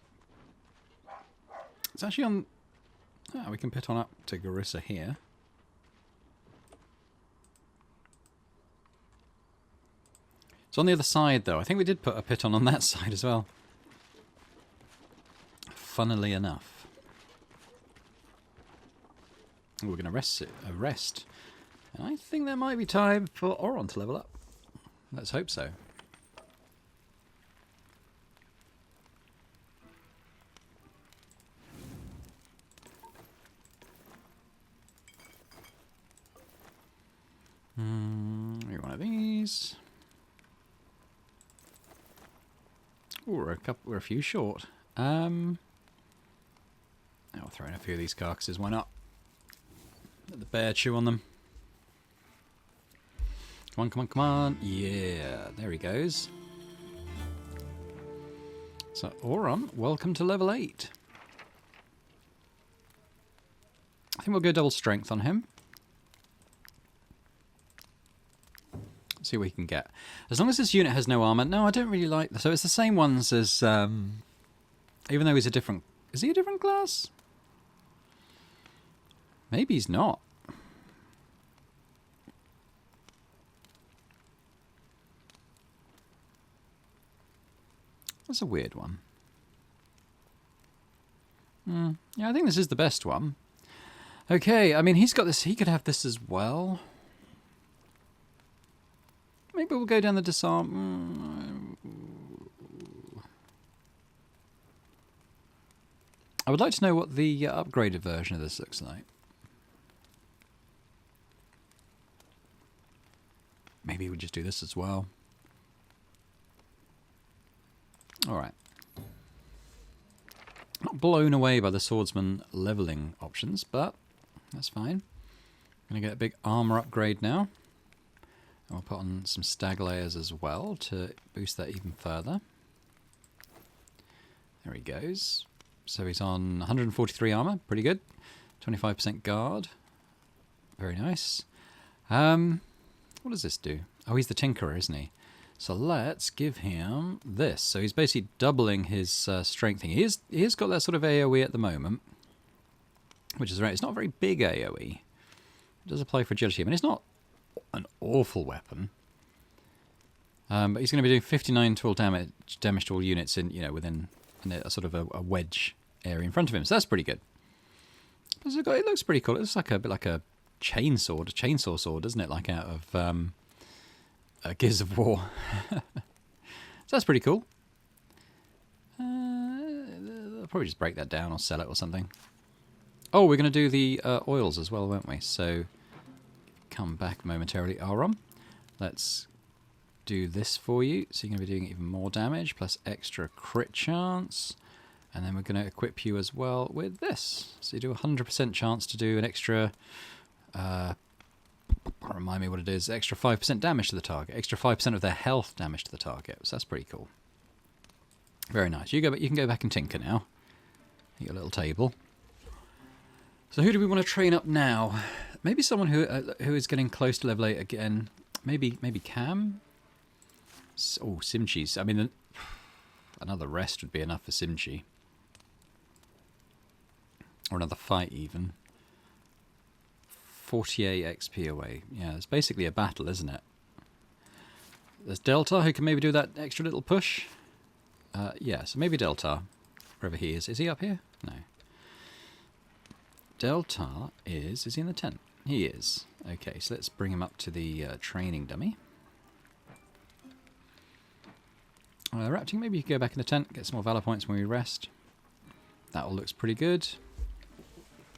It's actually on... Oh, we can pit on up to Garissa here. It's on the other side, though. I think we did put a pit on that side as well. Funnily enough. Oh, we're going to rest. And I think there might be time for Oron to level up. Let's hope so. Maybe one of these. Ooh, we're a few short. I'll throw in a few of these carcasses. Why not? Let the bear chew on them. Come on, come on, come on. Yeah, there he goes. So, Oron, welcome to level 8. I think we'll go double strength on him. See what we can get. As long as this unit has no armor. No, I don't really like... So it's the same ones as... even though he's a different... Is he a different class? Maybe he's not. That's a weird one. Yeah, I think this is the best one. Okay, I mean, he's got this... He could have this as well. Maybe we'll go down the disarm... I would like to know what the upgraded version of this looks like. Maybe we just do this as well. Alright. Not blown away by the swordsman leveling options, but that's fine. Gonna get a big armor upgrade now. And we'll put on some stag layers as well to boost that even further. There he goes. So he's on 143 armor, pretty good. 25% guard. Very nice. What does this do? Oh, he's the Tinkerer, isn't he? So let's give him this. So he's basically doubling his strength thing. He has got that sort of AoE at the moment, which is right. It's not a very big AoE. It does apply fragility. I mean, it's not an awful weapon. But he's going to be doing 59 total damage to all units in, you know, within a sort of a wedge area in front of him. So that's pretty good. It looks pretty cool. It looks like a bit like a chainsaw sword, doesn't it? Like out of Gears of War. So that's pretty cool. I'll probably just break that down or sell it or something. Oh, we're going to do the oils as well, won't we? So come back momentarily, Aram. Let's do this for you. So you're going to be doing even more damage, plus extra crit chance. And then we're going to equip you as well with this. So you do a 100% chance to do an extra... remind me what it is. Extra 5% damage to the target. Extra 5% of their health damage to the target. So that's pretty cool. Very nice. You can go back and tinker now. Your little table. So who do we want to train up now? Maybe someone who is getting close to level 8 again. Maybe Cam? Oh, Simchi's. I mean, another rest would be enough for Simchi. Or another fight, even. 48 XP away. Yeah, it's basically a battle, isn't it? There's Delta, who can maybe do that extra little push. Yeah, so maybe Delta, wherever he is. Is he up here? No. Delta is he in the tent? He is. Okay, so let's bring him up to the training dummy. Rapting, maybe you can go back in the tent, get some more valor points when we rest. That all looks pretty good.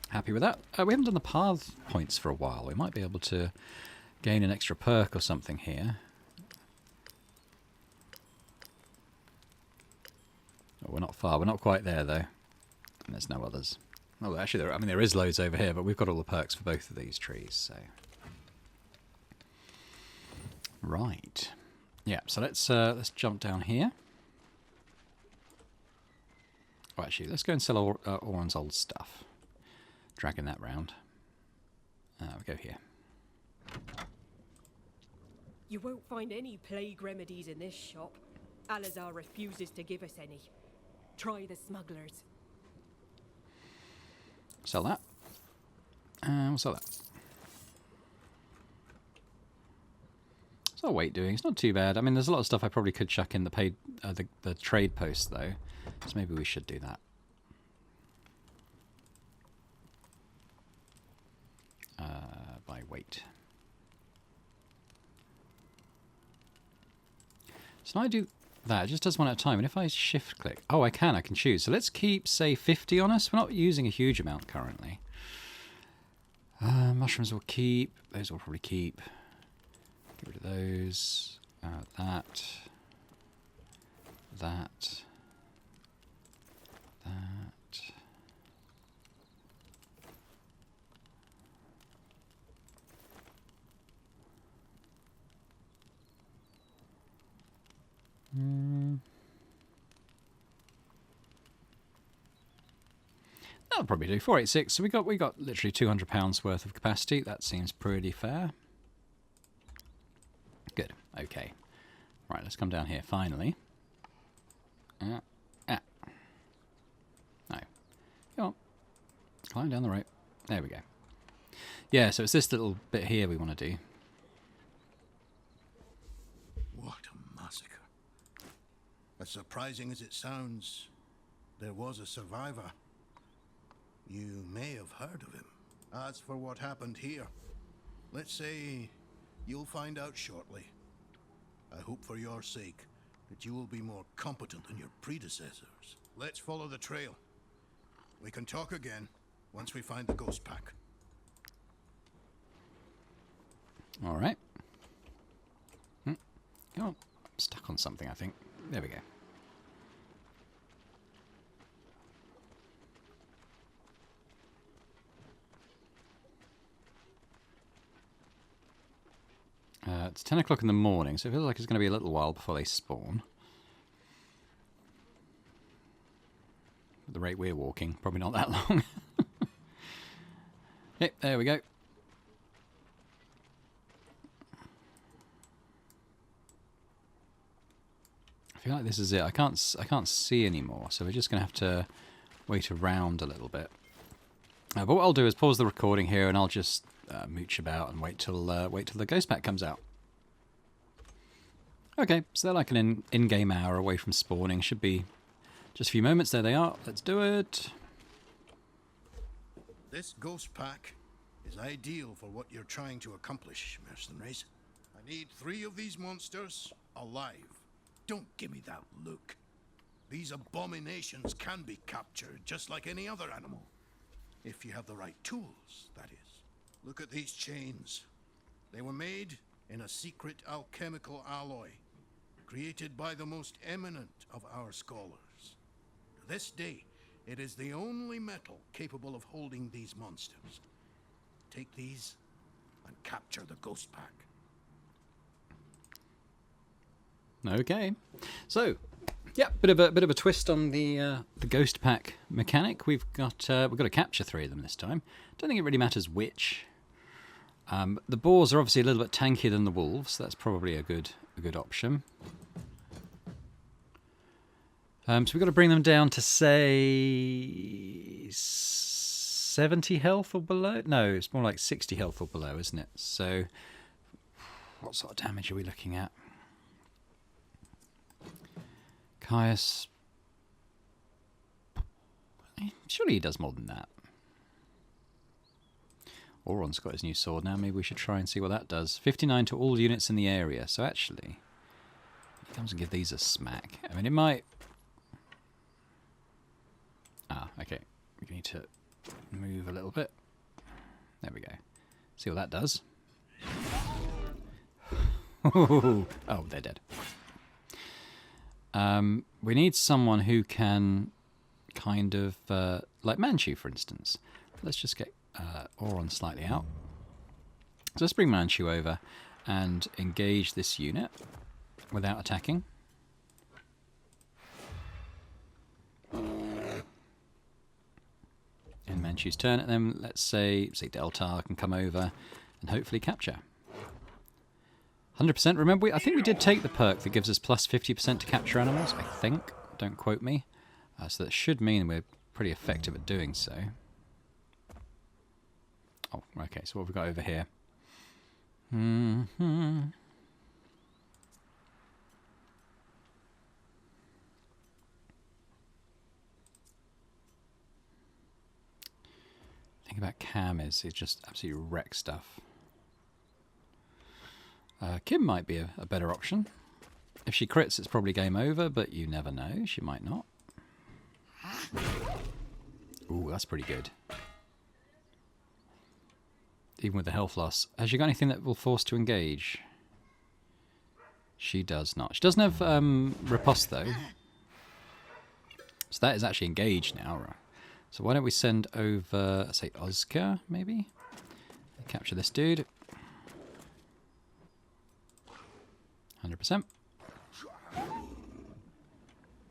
Happy with that. We haven't done the path points for a while. We might be able to gain an extra perk or something here. Oh, we're not far. We're not quite there, though. And there's no others. Oh, actually, there is loads over here, but we've got all the perks for both of these trees, so... Right. Yeah, so let's jump down here. Oh, actually, let's go and sell Oren's old stuff. Dragging that round. We go here. You won't find any plague remedies in this shop. Alazar refuses to give us any. Try the smugglers. Sell that. We'll sell that. What's our weight doing? It's not too bad. I mean, there's a lot of stuff I probably could chuck in the paid, the trade post though. So maybe we should do that. By weight. So now I do that. It just does one at a time. And if I shift click, oh, I can choose. So let's keep, say, 50 on us. We're not using a huge amount currently. Mushrooms will keep. Those will probably keep. Get rid of those. That. That. That'll probably do. 486. So we got literally £200 worth of capacity. That seems pretty fair. Good. Okay. Right. Let's come down here. Finally. No. Come on. Climb down the rope. There we go. Yeah. So it's this little bit here we want to do. What a massacre. As surprising as it sounds, there was a survivor. You may have heard of him. As for what happened here, let's say you'll find out shortly. I hope for your sake that you will be more competent than your predecessors. Let's follow the trail. We can talk again once we find the ghost pack. All right. Come on. I'm stuck on something, I think. There we go. It's 10 o'clock in the morning, so it feels like it's going to be a little while before they spawn. At the rate we're walking, probably not that long. Yep, there we go. I feel like this is it. I can't see anymore, so we're just going to have to wait around a little bit. But what I'll do is pause the recording here, and I'll just mooch about and wait till the ghost pack comes out. Okay, so they're like an in-game hour away from spawning. Should be just a few moments. There they are. Let's do it. This ghost pack is ideal for what you're trying to accomplish, mercenaries. I need 3 of these monsters alive. Don't give me that look. These abominations can be captured just like any other animal. If you have the right tools, that is. Look at these chains. They were made in a secret alchemical alloy, created by the most eminent of our scholars. To this day, it is the only metal capable of holding these monsters. Take these and capture the ghost pack. Okay, so yeah, bit of a twist on the ghost pack mechanic. We've got to capture 3 of them this time. Don't think it really matters which. The boars are obviously a little bit tankier than the wolves. So that's probably a good option. So we've got to bring them down to say 70 health or below. No, it's more like 60 health or below, isn't it? So what sort of damage are we looking at? Caius. Surely he does more than that. Auron's got his new sword now. Maybe we should try and see what that does. 59 to all units in the area. So actually, he comes and give these a smack. I mean, it might... Ah, okay. We need to move a little bit. There we go. See what that does. Oh, they're dead. We need someone who can kind of... like Manchu, for instance. Let's just get Auron slightly out. So let's bring Manchu over and engage this unit without attacking. In Manchu's turn, and then let's say Deltar can come over and hopefully capture. 100%. Remember, I think we did take the perk that gives us plus 50% to capture animals, I think. Don't quote me. So that should mean we're pretty effective at doing so. Oh, okay, so what have we got over here? The thing about Cam is he just absolutely wrecks stuff. Kim might be a better option. If she crits, it's probably game over, but you never know. She might not. Ooh, that's pretty good. Even with the health loss. Has she got anything that will force to engage? She does not. She doesn't have riposte, though. So that is actually engaged now. Right? So why don't we send over, say, Oscar, maybe? Capture this dude. 100%.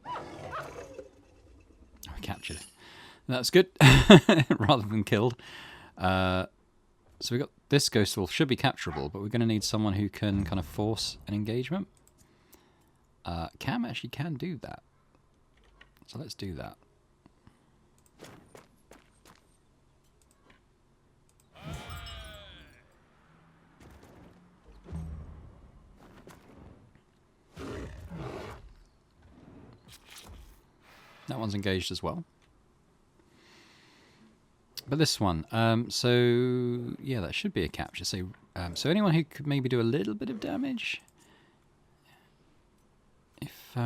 Oh, we captured it. That's good. Rather than killed. So we got this Ghost Wolf should be capturable, but we're going to need someone who can kind of force an engagement. Cam actually can do that. So let's do that. That one's engaged as well. But this one, so yeah, that should be a capture. So anyone who could maybe do a little bit of damage, if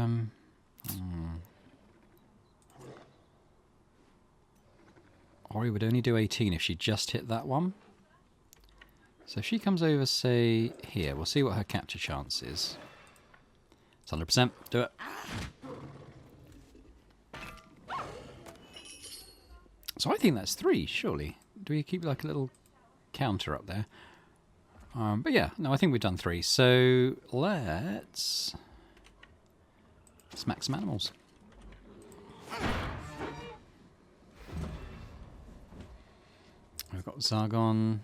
Ori would only do 18 if she just hit that one. So if she comes over, say here, we'll see what her capture chance is. It's 100%. Do it. So I think that's 3, surely. Do we keep like a little counter up there? But yeah, no, I think we've done 3. So let's smack some animals. We've got Zargon.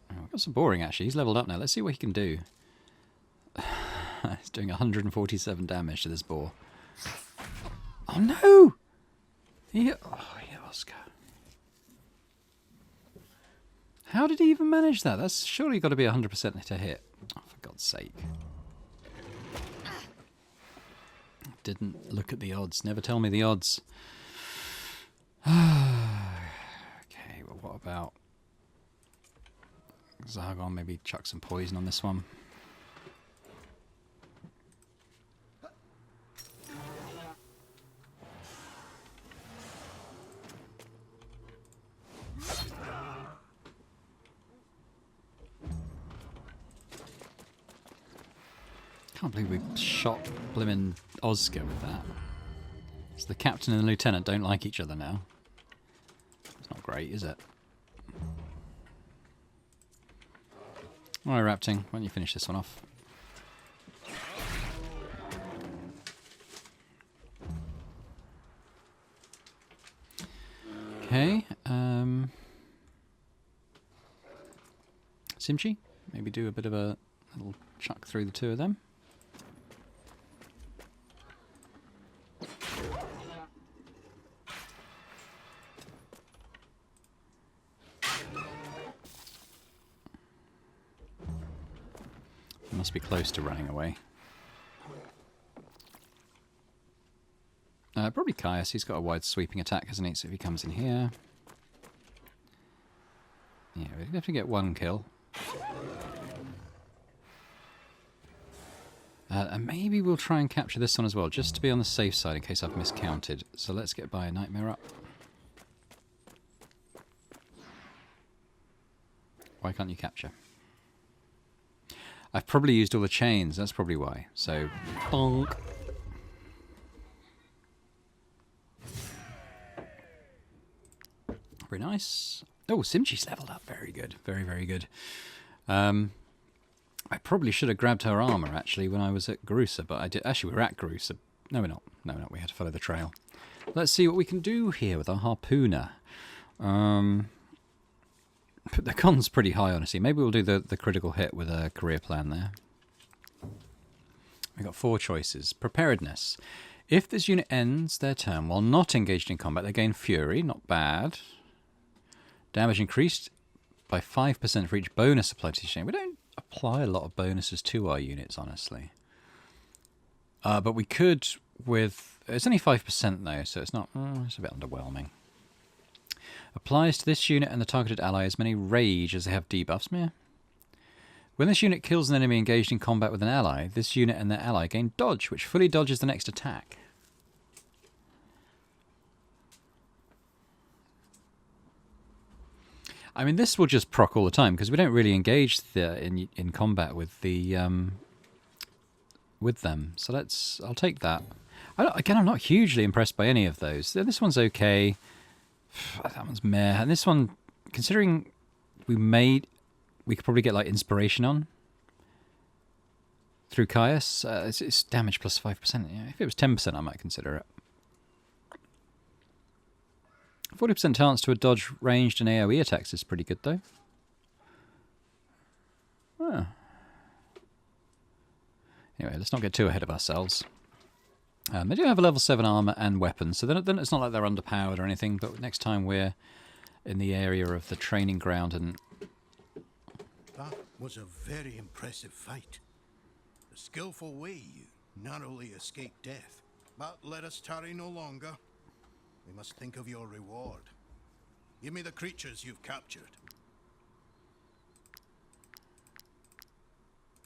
Oh, we've got some boring actually. He's leveled up now. Let's see what he can do. He's doing 147 damage to this boar. Oh no! Yeah, Oscar. How did he even manage that? That's surely got to be 100% to hit. Oh, for God's sake. Didn't look at the odds. Never tell me the odds. Okay, well, what about Zargon? Maybe chuck some poison on this one. I can't believe we shot blimmin' Oscar with that. So the captain and the lieutenant don't like each other now. It's not great, is it? Alright, Rapting, why don't you finish this one off? Okay, Simchi, maybe do a bit of a little chuck through the two of them. Must be close to running away. Probably Caius. He's got a wide sweeping attack, hasn't he? So if he comes in here... We definitely get one kill. And maybe we'll try and capture this one as well, just to be on the safe side in case I've miscounted. So let's get by a nightmare up. Why can't you capture? I've probably used all the chains, that's probably why. So, bonk. Very nice. Oh, Simchi's leveled up. Very good. Very, very good. I probably should have grabbed her armor, actually, when I was at Gerusa, but I did. Actually, we were at Gerusa. No, we're not. No, we're not. We had to follow the trail. Let's see what we can do here with our harpooner. The con's pretty high, honestly. Maybe we'll do the critical hit with a career plan there. We've got 4 choices. Preparedness. If this unit ends their turn while not engaged in combat, they gain Fury. Not bad. Damage increased by 5% for each bonus applied to each unit. We don't apply a lot of bonuses to our units, honestly. But we could with... It's only 5% though, so it's not... it's a bit underwhelming. Applies to this unit and the targeted ally as many rage as they have debuffs. Meh. When this unit kills an enemy engaged in combat with an ally, this unit and their ally gain dodge, which fully dodges the next attack. I mean, this will just proc all the time because we don't really engage in combat with the with them. So I'll take that. Again, I'm not hugely impressed by any of those. This one's okay. That one's meh. And this one, considering we could probably get like inspiration on through Caius. It's damage plus 5%. Yeah, if it was 10%, I might consider it. 40% chance to a dodge ranged and AoE attacks is pretty good, though. Oh. Anyway, let's not get too ahead of ourselves. They do have a level 7 armor and weapons, so then it's not like they're underpowered or anything, but next time we're in the area of the training ground and... That was a very impressive fight. A skillful way you narrowly escaped death. But let us tarry no longer. We must think of your reward. Give me the creatures you've captured.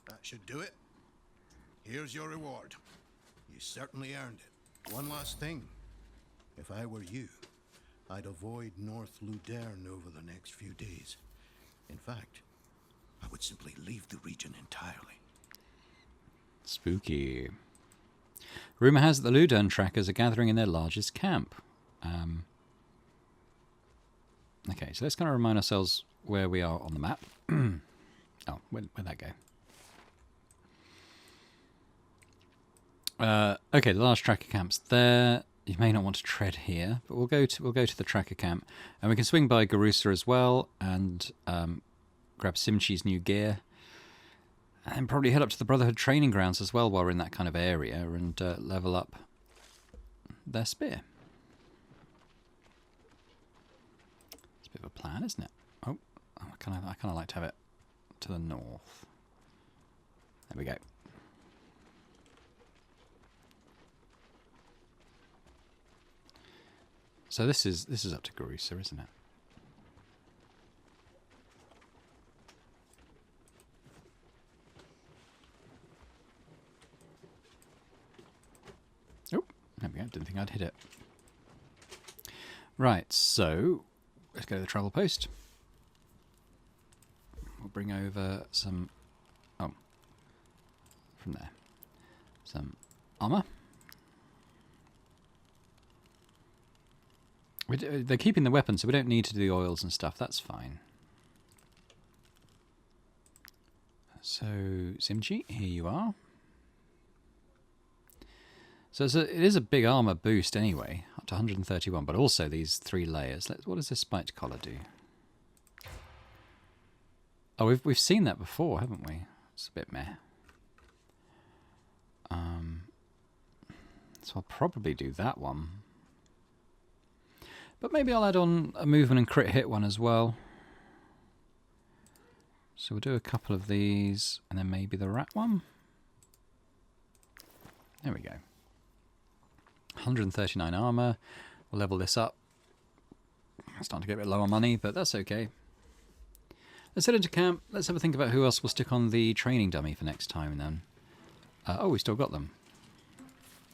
That should do it. Here's your reward. You certainly earned it. One last thing. If I were you, I'd avoid North Ludern over the next few days. In fact, I would simply leave the region entirely. Spooky. Rumour has that the Ludern trackers are gathering in their largest camp. Okay, so let's kind of remind ourselves where we are on the map. Oh, where'd that go? Okay, the large tracker camp's there. You may not want to tread here, but we'll go to the tracker camp, and we can swing by Gerusa as well and grab Simchi's new gear, and probably head up to the Brotherhood training grounds as well while we're in that kind of area and level up their spear. It's a bit of a plan, isn't it? Oh, I kind of like to have it to the north. There we go. So this is up to Gerusa, isn't it? Oh, there we go. Didn't think I'd hit it. Right, so let's go to the travel post. We'll bring over some... Oh, from there. Some armor. They're keeping the weapons, so we don't need to do the oils and stuff. That's fine. So, Simchi, here you are. So it is a big armor boost anyway, up to 131, but also these 3 layers. What does this spiked collar do? Oh, we've seen that before, haven't we? It's a bit meh. So I'll probably do that one. But maybe I'll add on a movement and crit hit one as well. So we'll do a couple of these, and then maybe the rat one. There we go. 139 armor. We'll level this up. It's starting to get a bit low on money, but that's okay. let's head into camp. Let's have a think about who else we'll stick on the training dummy for next time then. Oh, we still got them.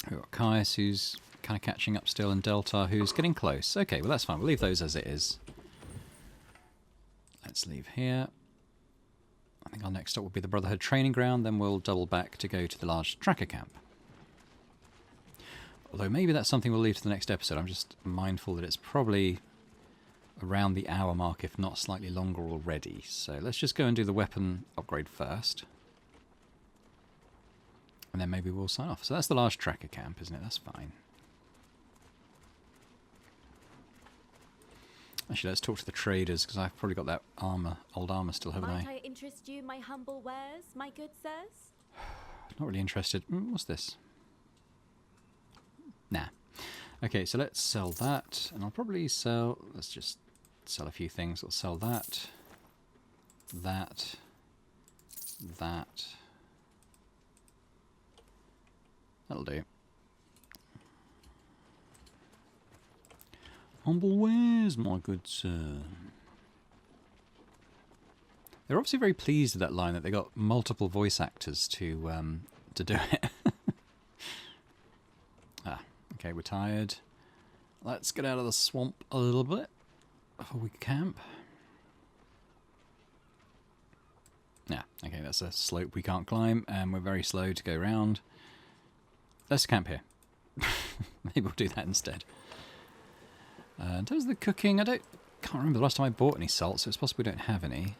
We've got Caius, who's kind of catching up still, and Delta, who's getting close. Okay, well that's fine. We'll leave those as it is. Let's leave here. I think our next stop will be the Brotherhood training ground, then we'll double back to go to the large tracker camp. Although maybe that's something we'll leave to the next episode. I'm just mindful that it's probably around the hour mark, if not slightly longer already. So let's just go and do the weapon upgrade first. And then maybe we'll sign off. So that's the large tracker camp, isn't it? That's fine. Actually, let's talk to the traders, because I've probably got that armour, old armour still, haven't Might I? I interest you, my humble wares, my good sirs? Not really interested. What's this? Nah. Okay, so let's sell that. And I'll probably sell... Let's just sell a few things. We'll sell that. That. That. That'll do. Humble wares, my good sir. They're obviously very pleased with that line, that they got multiple voice actors to do it. Okay, we're tired. Let's get out of the swamp a little bit before we camp. Yeah, okay, that's a slope we can't climb, and we're very slow to go round. Let's camp here. Maybe we'll do that instead. In terms of the cooking, can't remember the last time I bought any salt, so it's possible we don't have any.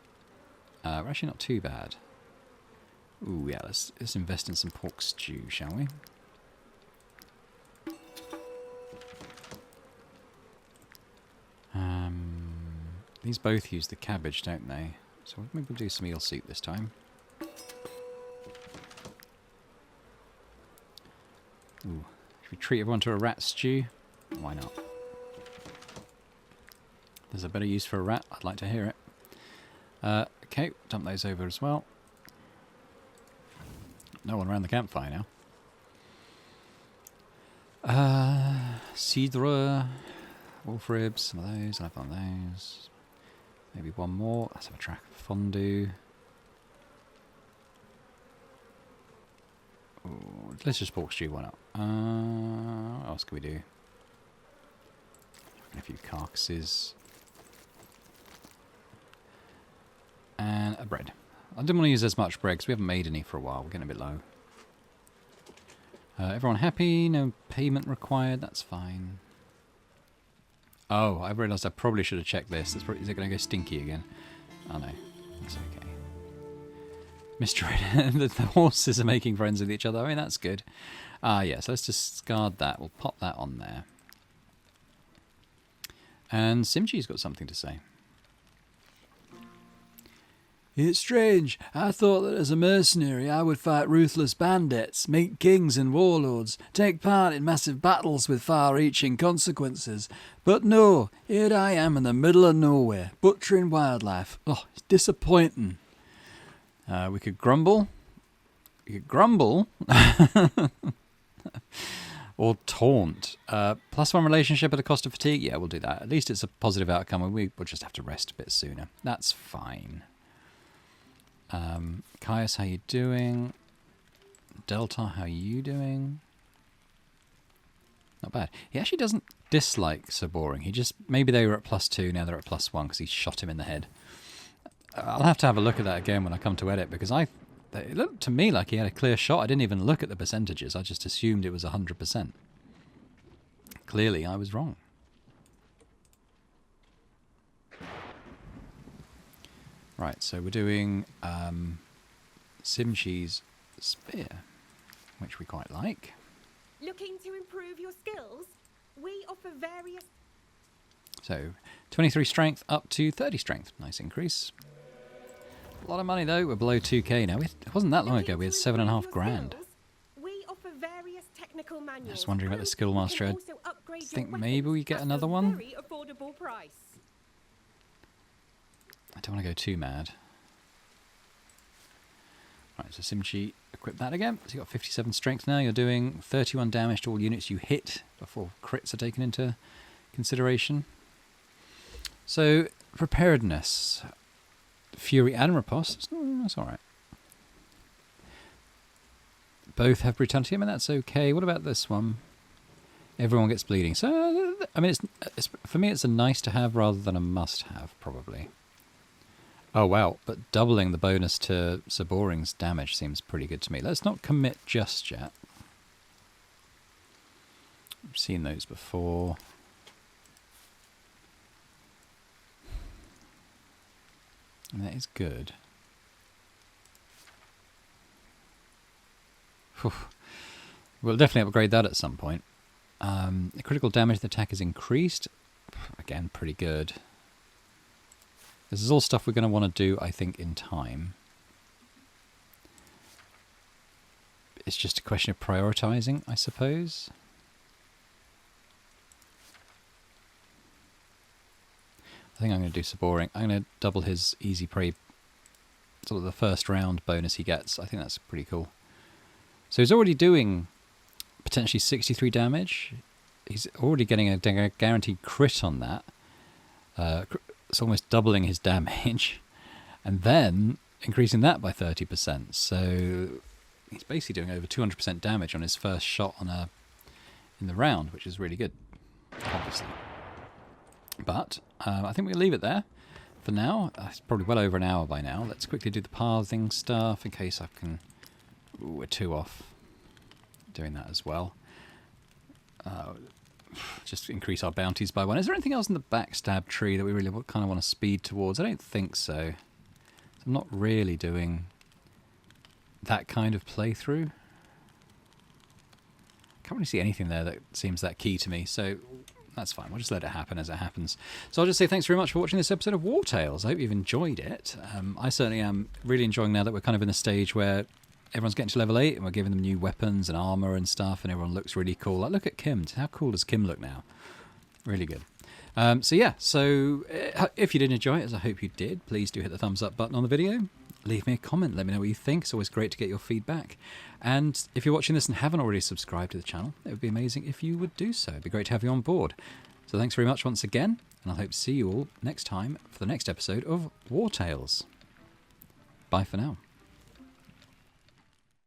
We're actually not too bad. Ooh, yeah, let's invest in some pork stew, shall we? These both use the cabbage, don't they? So maybe we'll do some eel soup this time. Ooh, should we treat everyone to a rat stew? Why not? There's a better use for a rat, I'd like to hear it. Okay, dump those over as well. No one around the campfire now. Cidre, wolf ribs, some of those, I've got those. Maybe one more. Let's have a track of fondue. Ooh, let's just pork stew one up. What else can we do? A few carcasses. And a bread. I didn't want to use as much bread because we haven't made any for a while. We're getting a bit low. Everyone happy? No payment required. That's fine. Oh, I realised I probably should have checked this. Is it going to go stinky again? Oh no. That's okay. Mystery. The horses are making friends with each other. I mean, that's good. Yes, let's discard that. We'll pop that on there. And Simchi's got something to say. It's strange. I thought that as a mercenary I would fight ruthless bandits, meet kings and warlords, take part in massive battles with far-reaching consequences. But no, here I am in the middle of nowhere, butchering wildlife. Oh, it's disappointing. We could grumble. We could grumble. Or taunt. +1 relationship at the cost of fatigue? Yeah, we'll do that. At least it's a positive outcome, and we'll just have to rest a bit sooner. That's fine. Caius, how you doing? Delta, how you doing? Not bad. He actually doesn't dislike Sir Boring. He just... Maybe they were at +2, now they're at +1 because he shot him in the head. I'll have to have a look at that again when I come to edit, because it looked to me like he had a clear shot. I didn't even look at the percentages. I just assumed it was 100%. Clearly, I was wrong. Right, so we're doing Simchi's spear, which we quite like. Looking to improve your skills? We offer various... So, 23 strength up to 30 strength. Nice increase. A lot of money though. We're below 2k now. It wasn't that long ago. We had 7.5 grand. We offer various technical manuals. Just wondering about the skill master. I think maybe we get another one. Very affordable price. I don't want to go too mad. Right, so Simchi, equip that again. So you've got 57 strength now. You're doing 31 damage to all units you hit before crits are taken into consideration. So, preparedness. Fury and Riposte. That's alright. Both have brutality. I mean, that's okay. What about this one? Everyone gets bleeding. So, I mean, it's for me, it's a nice to have rather than a must have, probably. Oh, wow. But doubling the bonus to Saboring's damage seems pretty good to me. Let's not commit just yet. I've seen those before. And that is good. Whew. We'll definitely upgrade that at some point. The critical damage the attack is increased. Again, pretty good. This is all stuff we're going to want to do, I think, in time. It's just a question of prioritizing, I suppose. I think I'm going to do Saboring. I'm going to double his easy prey, sort of the first round bonus he gets. I think that's pretty cool. So he's already doing potentially 63 damage. He's already getting a guaranteed crit on that. It's almost doubling his damage. And then increasing that by 30%. So he's basically doing over 200% damage on his first shot on in the round, which is really good, obviously. But I think we'll leave it there for now. It's probably well over an hour by now. Let's quickly do the pathing stuff in case I can... Ooh, we're 2 off doing that as well. Just increase our bounties by 1. Is there anything else in the backstab tree that we really kind of want to speed towards? I don't think so. I'm not really doing that kind of playthrough. Can't really see anything there that seems that key to me, so that's fine. We'll just let it happen as it happens. So I'll just say thanks very much for watching this episode of Wartales. I hope you've enjoyed it. I certainly am really enjoying now that we're kind of in a stage where everyone's getting to level 8 and we're giving them new weapons and armor and stuff, and everyone looks really cool. Like, look at Kim. How cool does Kim look now? Really good. So yeah, if you did enjoy it, as I hope you did, please do hit the thumbs up button on the video. Leave me a comment. Let me know what you think. It's always great to get your feedback. And if you're watching this and haven't already subscribed to the channel, it would be amazing if you would do so. It'd be great to have you on board. So thanks very much once again, and I hope to see you all next time for the next episode of Wartales. Bye for now.